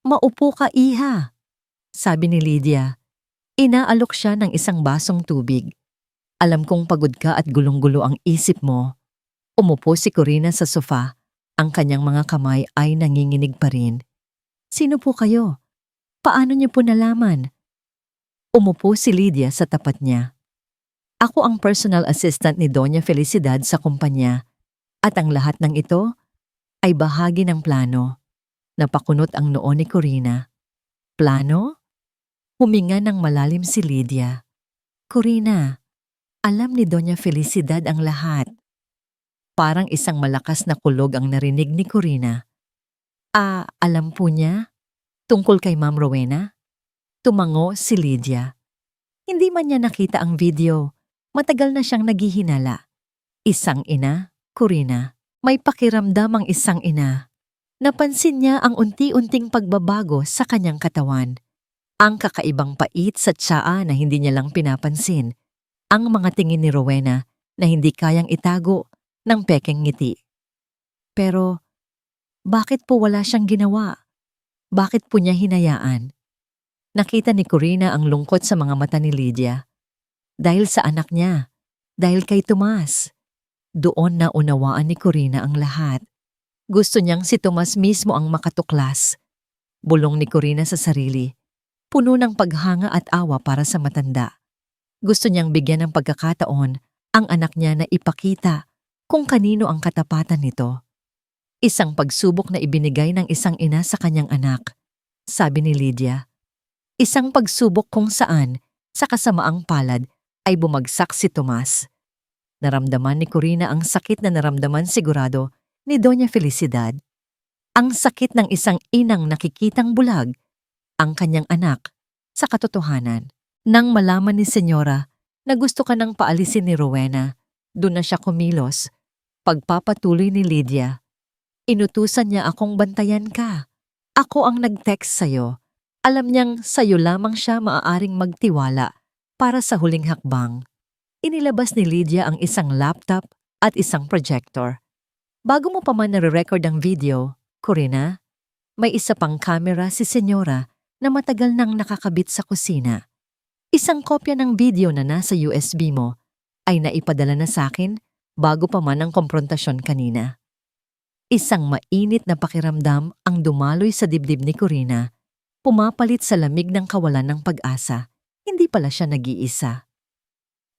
Maupo ka, Iha, sabi ni Lydia. Inaalok siya ng isang basong tubig. Alam kong pagod ka at gulong-gulo ang isip mo. Umupo si Corina sa sofa. Ang kanyang mga kamay ay nanginginig pa rin. Sino po kayo? Paano niyo po nalaman? Umupo si Lydia sa tapat niya. Ako ang personal assistant ni Doña Felicidad sa kumpanya at ang lahat ng ito ay bahagi ng plano. Napakunot ang noo ni Corina. Plano? Huminga ng malalim si Lydia. Corina, alam ni Doña Felicidad ang lahat. Parang isang malakas na kulog ang narinig ni Corina. Alam po niya? Tungkol kay Ma'am Rowena? Tumango si Lydia. Hindi man niya nakita ang video. Matagal na siyang naghihinala. Isang ina, Corina. May pakiramdam ang isang ina. Napansin niya ang unti-unting pagbabago sa kanyang katawan. Ang kakaibang pait sa tsaa na hindi niya lang pinapansin. Ang mga tingin ni Rowena na hindi kayang itago ng pekeng ngiti. Pero, bakit po wala siyang ginawa? Bakit po niya hinayaan? Nakita ni Corina ang lungkot sa mga mata ni Lydia. Dahil sa anak niya, dahil kay Tomas. Doon na unawaan ni Corina ang lahat. Gusto niyang si Tomas mismo ang makatuklas. Bulong ni Corina sa sarili, puno ng paghanga at awa para sa matanda. Gusto niyang bigyan ng pagkakataon ang anak niya na ipakita kung kanino ang katapatan nito. Isang pagsubok na ibinigay ng isang ina sa kanyang anak, sabi ni Lydia. Isang pagsubok kung saan, sa kasamaang palad, ay bumagsak si Tomas. Naramdaman ni Corina ang sakit na naramdaman sigurado ni Doña Felicidad. Ang sakit ng isang inang nakikitang bulag, ang kanyang anak, sa katotohanan. Nang malaman ni Senyora na gusto ka nang paalisin ni Rowena, doon na siya kumilos. Pagpapatuloy ni Lydia. Inutusan niya akong bantayan ka. Ako ang nag-text sa'yo. Alam niyang sa'yo lamang siya maaaring magtiwala para sa huling hakbang. Inilabas ni Lydia ang isang laptop at isang projector. Bago mo pa man nare-record ang video, Corina, may isa pang camera si Senyora na matagal nang nakakabit sa kusina. Isang kopya ng video na nasa USB mo ay naipadala na sa akin bago pa man ang komprontasyon kanina. Isang mainit na pakiramdam ang dumaloy sa dibdib ni Corina, pumapalit sa lamig ng kawalan ng pag-asa. Hindi pala siya nag-iisa.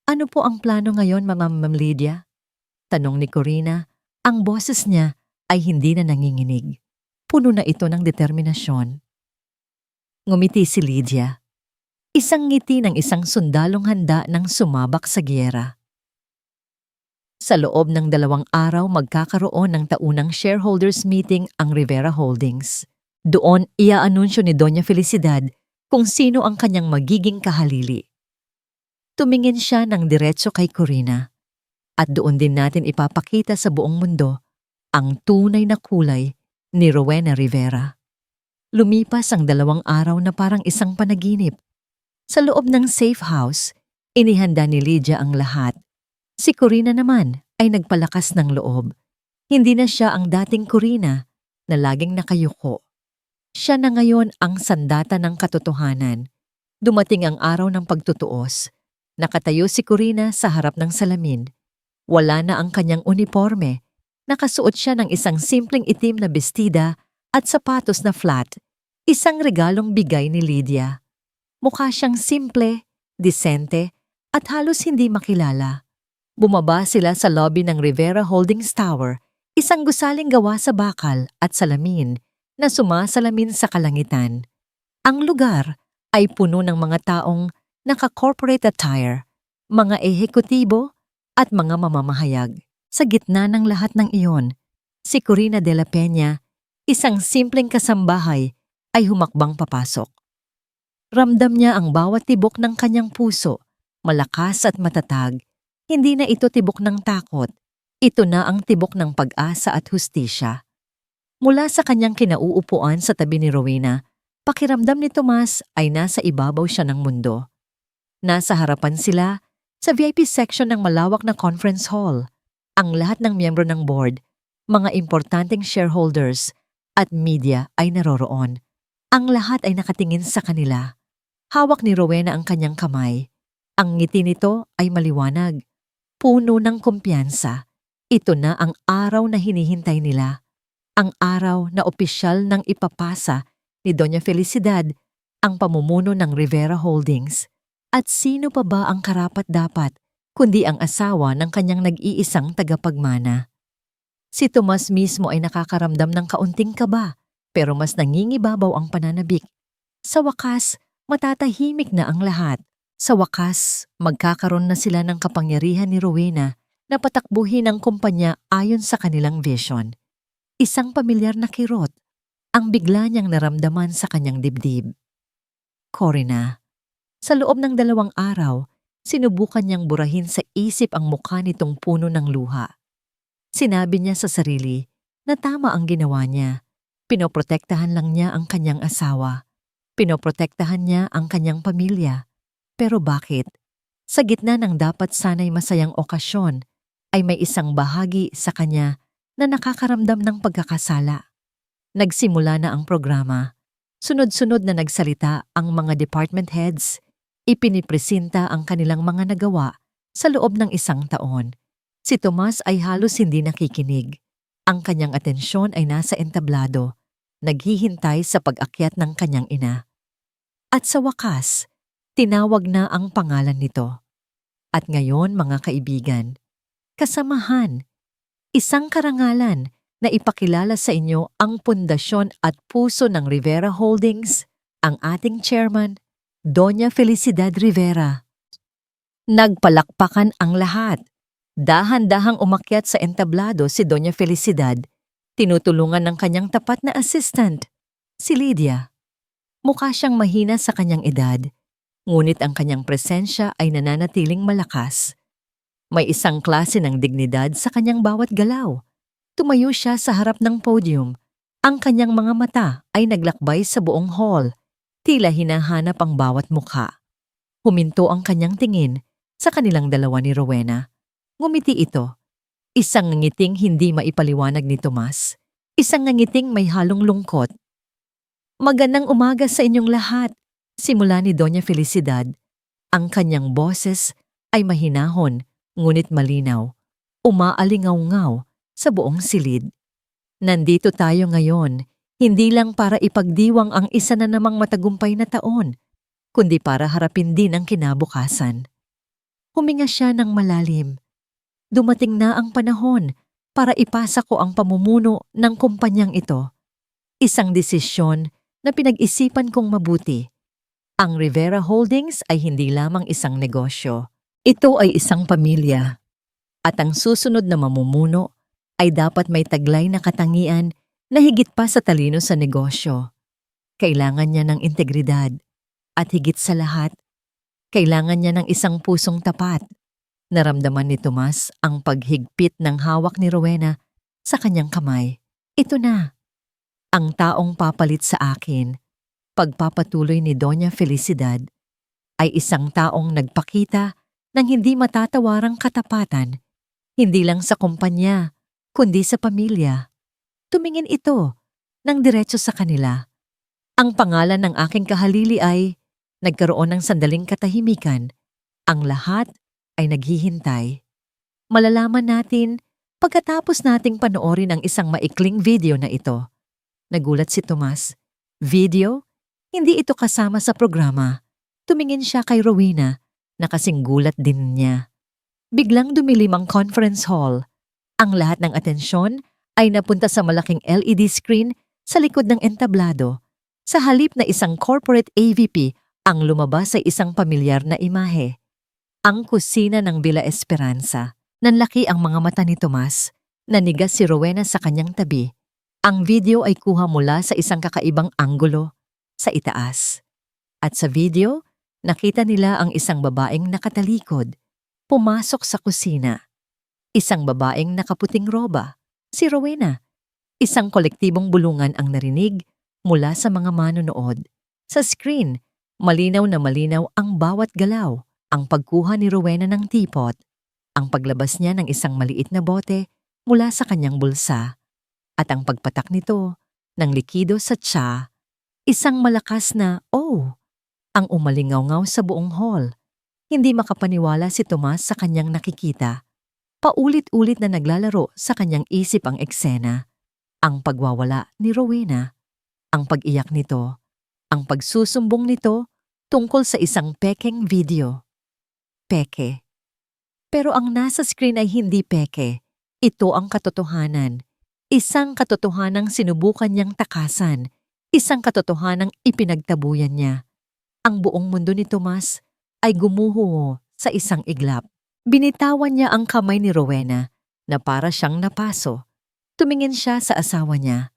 Ano po ang plano ngayon, Ma'am Lydia? Tanong ni Corina. Ang boses niya ay hindi na nanginginig. Puno na ito ng determinasyon. Ngumiti si Lydia. Isang ngiti ng isang sundalong handa ng sumabak sa giyera. Sa loob ng 2 araw magkakaroon ng taunang shareholders meeting ang Rivera Holdings. Doon iaanunsyo ni Doña Felicidad kung sino ang kanyang magiging kahalili. Tumingin siya ng diretso kay Corina. At doon din natin ipapakita sa buong mundo ang tunay na kulay ni Rowena Rivera. Lumipas ang 2 araw na parang isang panaginip. Sa loob ng safe house, inihanda ni Lydia ang lahat. Si Corina naman ay nagpalakas ng loob. Hindi na siya ang dating Corina na laging nakayuko. Siya na ngayon ang sandata ng katotohanan. Dumating ang araw ng pagtutuos. Nakatayo si Corina sa harap ng salamin. Wala na ang kanyang uniforme. Nakasuot siya ng isang simpleng itim na bestida at sapatos na flat. Isang regalong bigay ni Lydia. Mukha siyang simple, disente, at halos hindi makilala. Bumaba sila sa lobby ng Rivera Holdings Tower, isang gusaling gawa sa bakal at salamin na sumasalamin sa kalangitan. Ang lugar ay puno ng mga taong naka-corporate attire, mga ehekutibo at mga mamamahayag. Sa gitna ng lahat ng iyon, si Corina de la Peña, isang simpleng kasambahay, ay humakbang papasok. Ramdam niya ang bawat tibok ng kanyang puso, malakas at matatag. Hindi na ito tibok ng takot. Ito na ang tibok ng pag-asa at hustisya. Mula sa kanyang kinauupuan sa tabi ni Rowena, pakiramdam ni Tomas ay nasa ibabaw siya ng mundo. Nasa harapan sila sa VIP section ng malawak na conference hall. Ang lahat ng miyembro ng board, mga importanteng shareholders at media ay naroroon. Ang lahat ay nakatingin sa kanila. Hawak ni Rowena ang kanyang kamay. Ang ngiti nito ay maliwanag. Puno ng kumpiyansa. Ito na ang araw na hinihintay nila. Ang araw na opisyal nang ipapasa ni Doña Felicidad ang pamumuno ng Rivera Holdings. At sino pa ba ang karapat-dapat kundi ang asawa ng kanyang nag-iisang tagapagmana? Si Tomas mismo ay nakakaramdam ng kaunting kaba, pero mas nangingibabaw ang pananabik. Sa wakas, matatahimik na ang lahat. Sa wakas, magkakaroon na sila ng kapangyarihan ni Rowena na patakbuhin ang kumpanya ayon sa kanilang vision. Isang pamilyar na kirot ang bigla niyang naramdaman sa kanyang dibdib. Corina. Sa loob ng 2 araw, sinubukan niyang burahin sa isip ang mukha nitong puno ng luha. Sinabi niya sa sarili na tama ang ginawa niya. Pinoprotektahan lang niya ang kanyang asawa. Pinoprotektahan niya ang kanyang pamilya. Pero bakit? Sa gitna ng dapat sana'y masayang okasyon, ay may isang bahagi sa kanya na nakakaramdam ng pagkakasala. Nagsimula na ang programa. Sunod-sunod na nagsalita ang mga department heads. Ipinipresenta ang kanilang mga nagawa sa loob ng 1 taon. Si Tomas ay halos hindi nakikinig. Ang kanyang atensyon ay nasa entablado, naghihintay sa pag-akyat ng kanyang ina. At sa wakas, tinawag na ang pangalan nito. At ngayon, mga kaibigan, kasamahan, isang karangalan na ipakilala sa inyo ang pundasyon at puso ng Rivera Holdings, ang ating chairman, Doña Felicidad Rivera. Nagpalakpakan ang lahat. Dahan-dahang umakyat sa entablado si Doña Felicidad, tinutulungan ng kanyang tapat na assistant, si Lydia. Mukha siyang mahina sa kanyang edad, ngunit ang kanyang presensya ay nananatiling malakas. May isang klase ng dignidad sa kanyang bawat galaw. Tumayo siya sa harap ng podium. Ang kanyang mga mata ay naglakbay sa buong hall, tila hinahanap ang bawat mukha. Huminto ang kanyang tingin sa kanilang dalawa ni Rowena. Ngumiti ito. Isang ngiting hindi maipaliwanag ni Tomas. Isang ngiting may halong lungkot. Magandang umaga sa inyong lahat. Simula ni Doña Felicidad. Ang kanyang boses ay mahinahon, ngunit malinaw. Umaalingaw-ngaw sa buong silid. Nandito tayo ngayon, hindi lang para ipagdiwang ang isa na namang matagumpay na taon, kundi para harapin din ang kinabukasan. Huminga siya ng malalim. Dumating na ang panahon para ipasa ko ang pamumuno ng kumpanyang ito. Isang desisyon na pinag-isipan kong mabuti. Ang Rivera Holdings ay hindi lamang isang negosyo. Ito ay isang pamilya. At ang susunod na mamumuno ay dapat may taglay na katangian na higit pa sa talino sa negosyo. Kailangan niya ng integridad. At higit sa lahat, kailangan niya ng isang pusong tapat. Naramdaman ni Tomas ang paghigpit ng hawak ni Rowena sa kanyang kamay. Ito na. Ang taong papalit sa akin, pagpapatuloy ni Doña Felicidad, ay isang taong nagpakita ng hindi matatawarang katapatan, hindi lang sa kumpanya, kundi sa pamilya. Tumingin ito ng diretso sa kanila. Ang pangalan ng aking kahalili ay nagkaroon ng sandaling katahimikan. Ang lahat ay naghihintay. Malalaman natin pagkatapos nating panoorin ang isang maikling video na ito. Nagulat si Tomas. Video? Hindi ito kasama sa programa. Tumingin siya kay Rowena na kasing gulat din niya. Biglang dumilim ang conference hall. Ang lahat ng atensyon ay napunta sa malaking LED screen sa likod ng entablado. Sa halip na isang corporate AVP, ang lumabas ay isang pamilyar na imahe. Ang kusina ng Villa Esperanza. Nanlaki ang mga mata ni Tomas. Nanigas si Rowena sa kanyang tabi. Ang video ay kuha mula sa isang kakaibang anggulo sa itaas. At sa video, nakita nila ang isang babaeng nakatalikod, pumasok sa kusina. Isang babaeng nakaputing roba, si Rowena. Isang kolektibong bulungan ang narinig mula sa mga manonood. Sa screen, malinaw na malinaw ang bawat galaw, ang pagkuha ni Rowena ng teapot, ang paglabas niya ng isang maliit na bote mula sa kanyang bulsa, at ang pagpatak nito ng likido sa tsa, isang malakas na "oh" ang umalingaw-ngaw sa buong hall. Hindi makapaniwala si Tomas sa kanyang nakikita. Paulit-ulit na naglalaro sa kanyang isip ang eksena. Ang pagwawala ni Rowena, ang pag-iyak nito, ang pagsusumbong nito tungkol sa isang pekeng video. Peke. Pero ang nasa screen ay hindi peke. Ito ang katotohanan. Isang katotohanang sinubukan niyang takasan. Isang katotohanang ipinagtabuyan niya. Ang buong mundo ni Tomas ay gumuho sa isang iglap. Binitawan niya ang kamay ni Rowena na para siyang napaso. Tumingin siya sa asawa niya.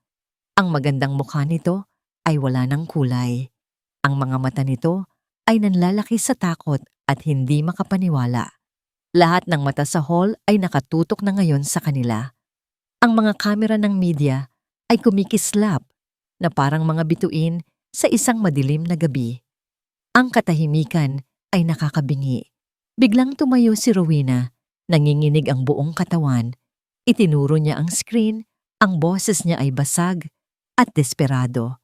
Ang magandang mukha nito ay wala ng kulay. Ang mga mata nito ay nanlalaki sa takot at hindi makapaniwala. Lahat ng mata sa hall ay nakatutok na ngayon sa kanila. Ang mga kamera ng media ay kumikislap na parang mga bituin sa isang madilim na gabi. Ang katahimikan ay nakakabingi. Biglang tumayo si Rowena, nanginginig ang buong katawan. Itinuro niya ang screen, ang boses niya ay basag at desperado.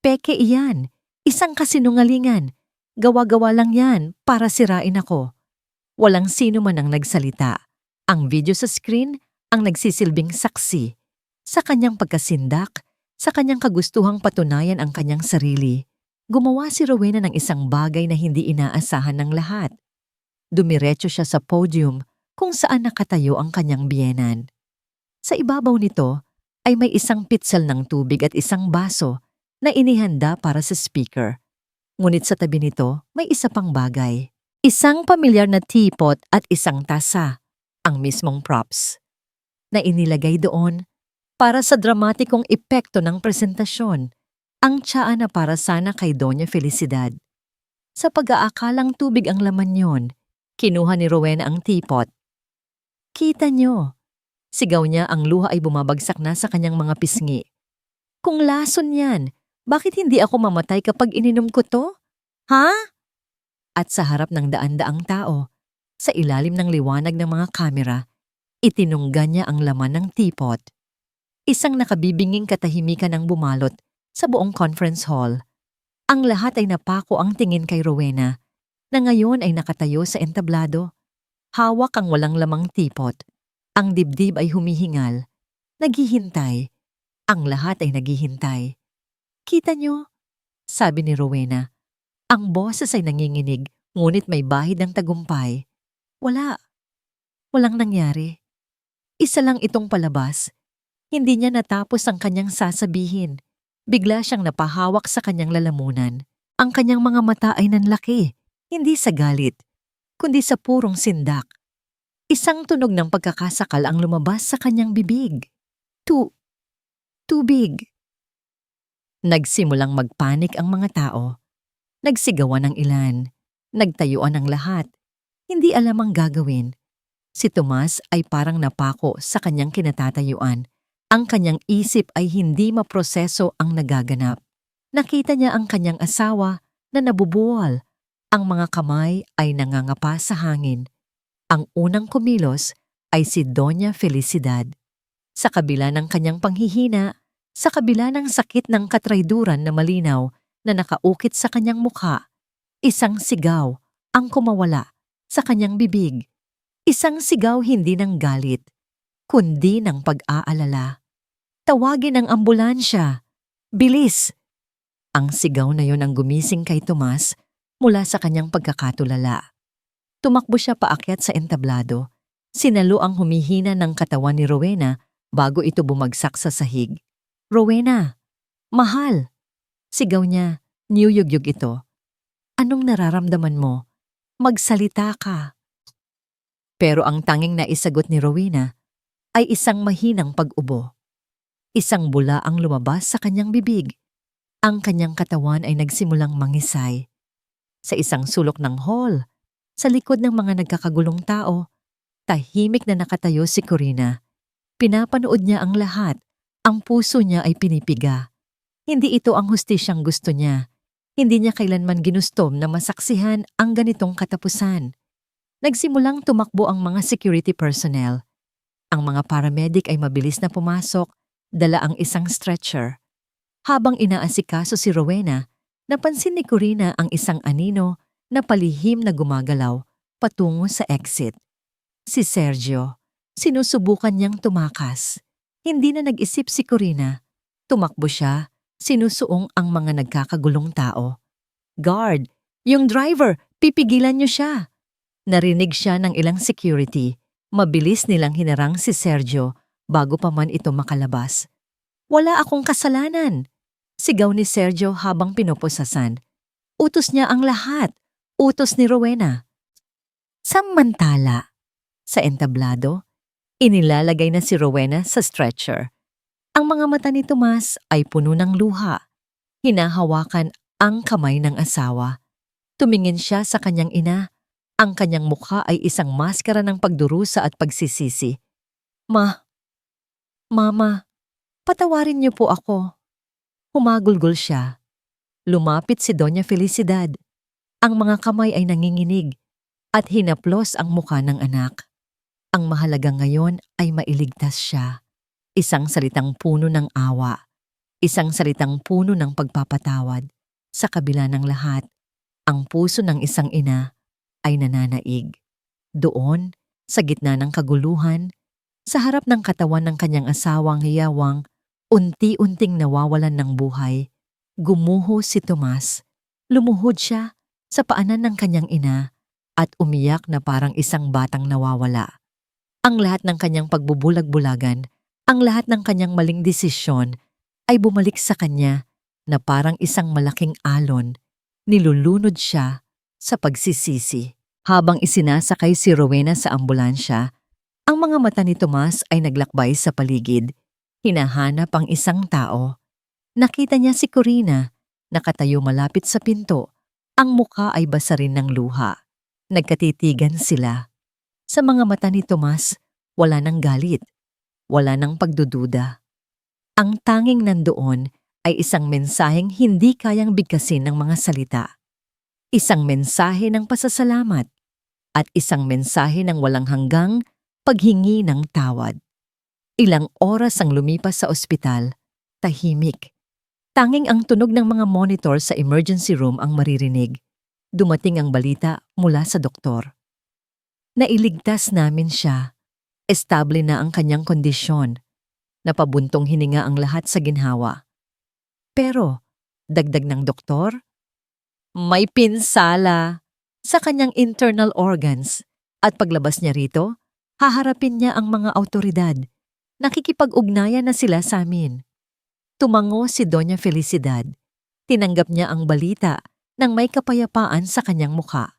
Peke iyan, isang kasinungalingan. Gawa-gawa lang yan para sirain ako. Walang sino man ang nagsalita. Ang video sa screen ang nagsisilbing saksi. Sa kanyang pagkasindak, sa kanyang kagustuhang patunayan ang kanyang sarili, gumawa si Rowena ng isang bagay na hindi inaasahan ng lahat. Dumiretso siya sa podium kung saan nakatayo ang kanyang biyenan. Sa ibabaw nito ay may isang pitsel ng tubig at isang baso na inihanda para sa speaker. Ngunit sa tabi nito may isa pang bagay. Isang pamilyar na teapot at isang tasa, ang mismong props, na inilagay doon para sa dramatikong epekto ng presentasyon, ang tsaa na para sana kay Doña Felicidad. Sa pag-aakalang tubig ang laman yon, kinuha ni Rowena ang teapot. Kita nyo, Sigaw niya, ang luha ay bumabagsak na sa kanyang mga pisngi. Kung lason yan, bakit hindi ako mamatay kapag ininom ko to? Ha? At sa harap ng daan-daang tao, sa ilalim ng liwanag ng mga kamera, itinungga niya ang laman ng teapot. Isang nakabibinging katahimikan ang bumalot sa buong conference hall. Ang lahat ay napako ang tingin kay Rowena, na ngayon ay nakatayo sa entablado. Hawak ang walang lamang teapot. Ang dibdib ay humihingal. Naghihintay. Ang lahat ay naghihintay. Kita niyo? Sabi ni Rowena. Ang boses ay nanginginig, ngunit may bahid ng tagumpay. Wala. Walang nangyari. Isa lang itong palabas. Hindi niya natapos ang kanyang sasabihin. Bigla siyang napahawak sa kanyang lalamunan. Ang kanyang mga mata ay nanlaki, hindi sa galit, kundi sa purong sindak. Isang tunog ng pagkakasakal ang lumabas sa kanyang bibig. Tubig. Nagsimulang magpanik ang mga tao. Nagsigawan ang ilan. Nagtayuan ang lahat. Hindi alam ang gagawin. Si Tomas ay parang napako sa kanyang kinatatayuan. Ang kanyang isip ay hindi maproseso ang nagaganap. Nakita niya ang kanyang asawa na nabubuwal. Ang mga kamay ay nangangapa sa hangin. Ang unang kumilos ay si Doña Felicidad. Sa kabila ng kanyang panghihina, sa kabila ng sakit ng katrayduran na malinaw na nakaukit sa kanyang mukha, isang sigaw ang kumawala sa kanyang bibig. Isang sigaw hindi ng galit, kundi ng pag-aalala. Tawagin ang ambulansya. Bilis! Ang sigaw na yon ang gumising kay Tomas mula sa kanyang pagkakatulala. Tumakbo siya paakyat sa entablado. Sinalo ang humihina ng katawan ni Rowena bago ito bumagsak sa sahig. Rowena! Mahal! Sigaw niya, niyuyugyug ito. Anong nararamdaman mo? Magsalita ka. Pero ang tanging naisagot ni Rowena ay isang mahinang pag-ubo. Isang bula ang lumabas sa kanyang bibig. Ang kanyang katawan ay nagsimulang mangisay. Sa isang sulok ng hall, sa likod ng mga nagkakagulong tao, tahimik na nakatayo si Corina. Pinapanood niya ang lahat. Ang puso niya ay pinipiga. Hindi ito ang hustisyang gusto niya. Hindi niya kailanman ginustom na masaksihan ang ganitong katapusan. Nagsimulang tumakbo ang mga security personnel. Ang mga paramedic ay mabilis na pumasok, dala ang isang stretcher. Habang inaasikaso si Rowena, napansin ni Corina ang isang anino na palihim na gumagalaw patungo sa exit. Si Sergio, sinusubukan niyang tumakas. Hindi na nag-isip si Corina. Tumakbo siya, sinusuong ang mga nagkakagulong tao. Guard, yung driver, pipigilan niyo siya. Narinig siya ng ilang security. Mabilis nilang hinarang si Sergio bago pa man ito makalabas. Wala akong kasalanan, sigaw ni Sergio habang pinupusasan. Utos niya ang lahat. Utos ni Rowena. Samantala, sa entablado, inilalagay na si Rowena sa stretcher. Ang mga mata ni Tomas ay puno ng luha. Hinahawakan ang kamay ng asawa. Tumingin siya sa kanyang ina. Ang kanyang mukha ay isang maskara ng pagdurusa at pagsisisi. Mama, patawarin niyo po ako. Humagulgol siya. Lumapit si Doña Felicidad. Ang mga kamay ay nanginginig at hinaplos ang mukha ng anak. Ang mahalaga ngayon ay mailigtas siya. Isang salitang puno ng awa. Isang salitang puno ng pagpapatawad. Sa kabila ng lahat, ang puso ng isang ina ay nananaig. Doon, sa gitna ng kaguluhan, sa harap ng katawan ng kanyang asawang hiyawang, unti-unting nawawalan ng buhay, gumuho si Tomas. Lumuhod siya sa paanan ng kanyang ina at umiyak na parang isang batang nawawala. Ang lahat ng kanyang pagbubulag-bulagan, ang lahat ng kanyang maling desisyon ay bumalik sa kanya na parang isang malaking alon. Nilulunod siya sa pagsisisi. Habang isinasakay si Rowena sa ambulansya, ang mga mata ni Tomas ay naglakbay sa paligid. Hinahanap ang isang tao. Nakita niya si Corina, nakatayo malapit sa pinto. Ang mukha ay basa rin ng luha. Nagkatitigan sila. Sa mga mata ni Tomas, wala nang galit. Wala nang pagdududa. Ang tanging nandoon ay isang mensaheng hindi kayang bigkasin ng mga salita. Isang mensahe ng pasasalamat at isang mensahe ng walang hanggang paghingi ng tawad. Ilang oras ang lumipas sa ospital, tahimik. Tanging ang tunog ng mga monitor sa emergency room ang maririnig. Dumating ang balita mula sa doktor. Nailigtas namin siya. Estable na ang kanyang kondisyon. Napabuntong hininga ang lahat sa ginhawa. Pero, dagdag ng doktor, may pinsala sa kanyang internal organs at paglabas niya rito, haharapin niya ang mga awtoridad. Nakikipag-ugnayan na sila sa amin. Tumango si Doña Felicidad. Tinanggap niya ang balita nang may kapayapaan sa kanyang mukha.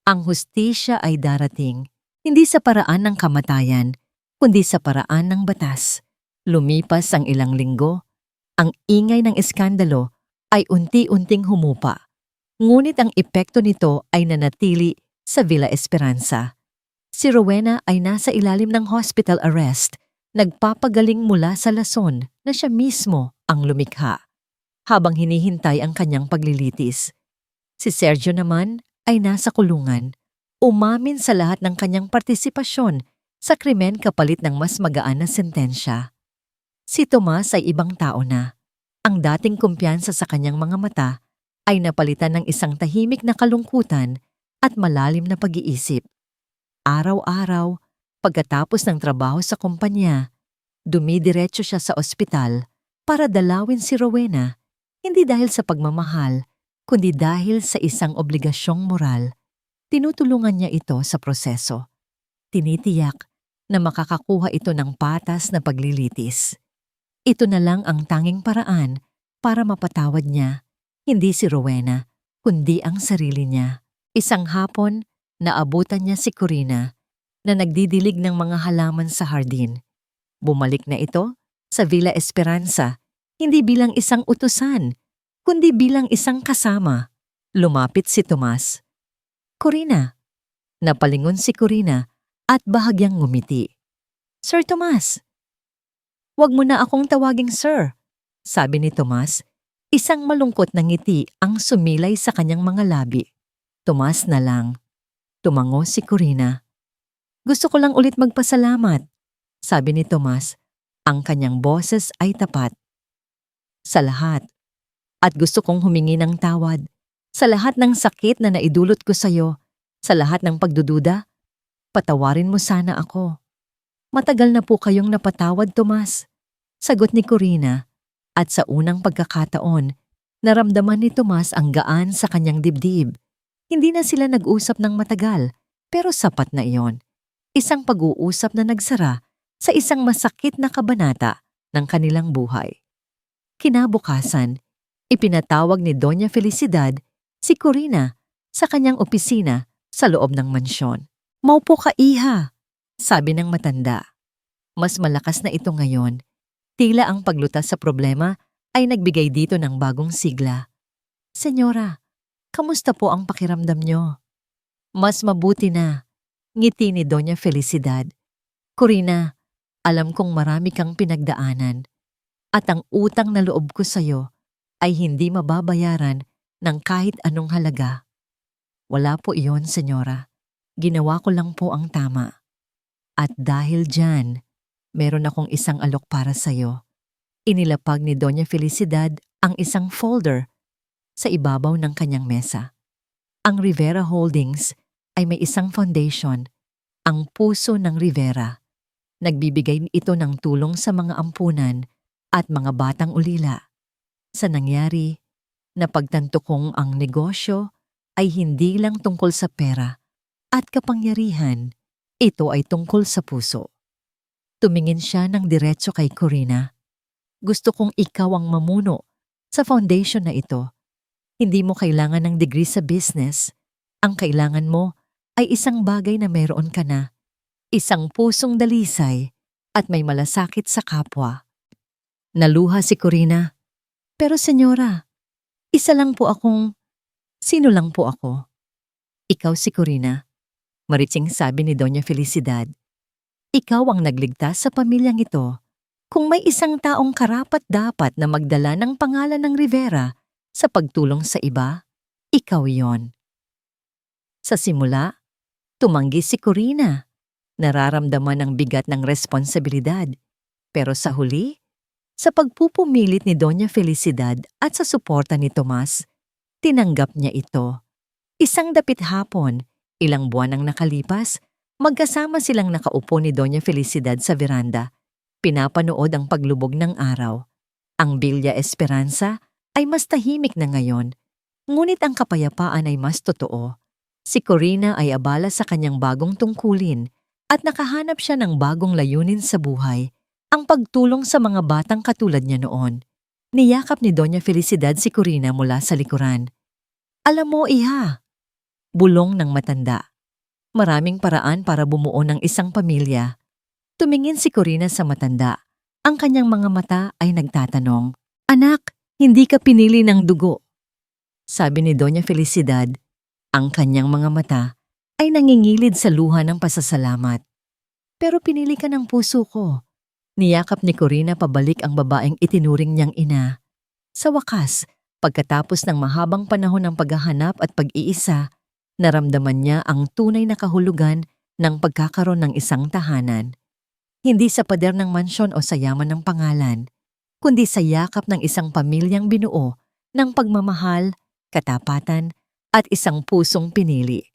Ang hustisya ay darating, hindi sa paraan ng kamatayan, kundi sa paraan ng batas. Lumipas ang ilang linggo, ang ingay ng eskandalo ay unti-unting humupa. Ngunit ang epekto nito ay nanatili sa Villa Esperanza. Si Rowena ay nasa ilalim ng hospital arrest, nagpapagaling mula sa lason na siya mismo ang lumikha, habang hinihintay ang kanyang paglilitis. Si Sergio naman ay nasa kulungan, umamin sa lahat ng kanyang partisipasyon sa krimen kapalit ng mas magaan na sentensya. Si Tomas ay ibang tao na. Ang dating kumpiyansa sa kanyang mga mata ay napalitan ng isang tahimik na kalungkutan at malalim na pag-iisip. Araw-araw, pagkatapos ng trabaho sa kumpanya, dumidiretso siya sa ospital para dalawin si Rowena, hindi dahil sa pagmamahal, kundi dahil sa isang obligasyong moral. Tinutulungan niya ito sa proseso. Tinitiyak na makakakuha ito ng patas na paglilitis. Ito na lang ang tanging paraan para mapatawad niya, hindi si Rowena, kundi ang sarili niya. Isang hapon, naabutan niya si Corina na nagdidilig ng mga halaman sa hardin. Bumalik na ito sa Villa Esperanza, hindi bilang isang utusan, kundi bilang isang kasama. Lumapit si Tomas. Corina. Napalingon si Corina at bahagyang ngumiti. Sir Tomas. Huwag mo na akong tawaging sir, sabi ni Tomas. Isang malungkot na ngiti ang sumilay sa kanyang mga labi. Tomas na lang. Tumango si Corina. Gusto ko lang ulit magpasalamat, sabi ni Tomas. Ang kanyang boses ay tapat. Sa lahat. At gusto kong humingi ng tawad. Sa lahat ng sakit na naidulot ko sa'yo. Sa lahat ng pagdududa. Patawarin mo sana ako. Matagal na po kayong napatawad, Tomas. Sagot ni Corina. At sa unang pagkakataon, naramdaman ni Tomas ang gaan sa kanyang dibdib. Hindi na sila nag-usap ng matagal, pero sapat na iyon. Isang pag-uusap na nagsara sa isang masakit na kabanata ng kanilang buhay. Kinabukasan, ipinatawag ni Doña Felicidad si Corina sa kanyang opisina sa loob ng mansyon. Maupo ka, iha, sabi ng matanda. Mas malakas na ito ngayon. Tila ang paglutas sa problema ay nagbigay dito ng bagong sigla. Senyora, kamusta po ang pakiramdam nyo? Mas mabuti na, ngiti ni Doña Felicidad. Corina, alam kong marami kang pinagdaanan at ang utang na loob ko sa'yo ay hindi mababayaran ng kahit anong halaga. Wala po iyon, senyora. Ginawa ko lang po ang tama. At dahil dyan, meron akong isang alok para sa'yo. Inilapag ni Doña Felicidad ang isang folder sa ibabaw ng kanyang mesa. Ang Rivera Holdings ay may isang foundation, ang Puso ng Rivera. Nagbibigay ito ng tulong sa mga ampunan at mga batang ulila. Sa nangyari, napagtanto kong ang negosyo ay hindi lang tungkol sa pera at kapangyarihan, ito ay tungkol sa puso. Tumingin siya ng diretso kay Corina. Gusto kong ikaw ang mamuno sa foundation na ito. Hindi mo kailangan ng degree sa business. Ang kailangan mo ay isang bagay na meron ka na. Isang pusong dalisay at may malasakit sa kapwa. Naluha si Corina. Pero senyora, isa lang po akong... Sino lang po ako? Ikaw si Corina. Maritsing sabi ni Doña Felicidad. Ikaw ang nagligtas sa pamilyang ito. Kung may isang taong karapat-dapat na magdala ng pangalan ng Rivera sa pagtulong sa iba, ikaw yon. Sa simula, tumanggi si Corina. Nararamdaman ang bigat ng responsibilidad. Pero sa huli, sa pagpupumilit ni Doña Felicidad at sa suporta ni Tomas, tinanggap niya ito. Isang dapit hapon, ilang buwan ang nakalipas, magkasama silang nakaupo ni Doña Felicidad sa veranda. Pinapanood ang paglubog ng araw. Ang Villa Esperanza ay mas tahimik na ngayon, ngunit ang kapayapaan ay mas totoo. Si Corina ay abala sa kanyang bagong tungkulin at nakahanap siya ng bagong layunin sa buhay, ang pagtulong sa mga batang katulad niya noon. Niyakap ni Doña Felicidad si Corina mula sa likuran. Alam mo, iha, bulong ng matanda. Maraming paraan para bumuo ng isang pamilya. Tumingin si Corina sa matanda. Ang kanyang mga mata ay nagtatanong, "Anak, hindi ka pinili ng dugo." Sabi ni Doña Felicidad, ang kanyang mga mata ay nangingilid sa luha ng pasasalamat. "Pero pinili ka ng puso ko." Niyakap ni Corina pabalik ang babaeng itinuring niyang ina. Sa wakas, pagkatapos ng mahabang panahon ng paghahanap at pag-iisa, naramdaman niya ang tunay na kahulugan ng pagkakaroon ng isang tahanan. Hindi sa pader ng mansyon o sa yaman ng pangalan, kundi sa yakap ng isang pamilyang binuo ng pagmamahal, katapatan, at isang pusong pinili.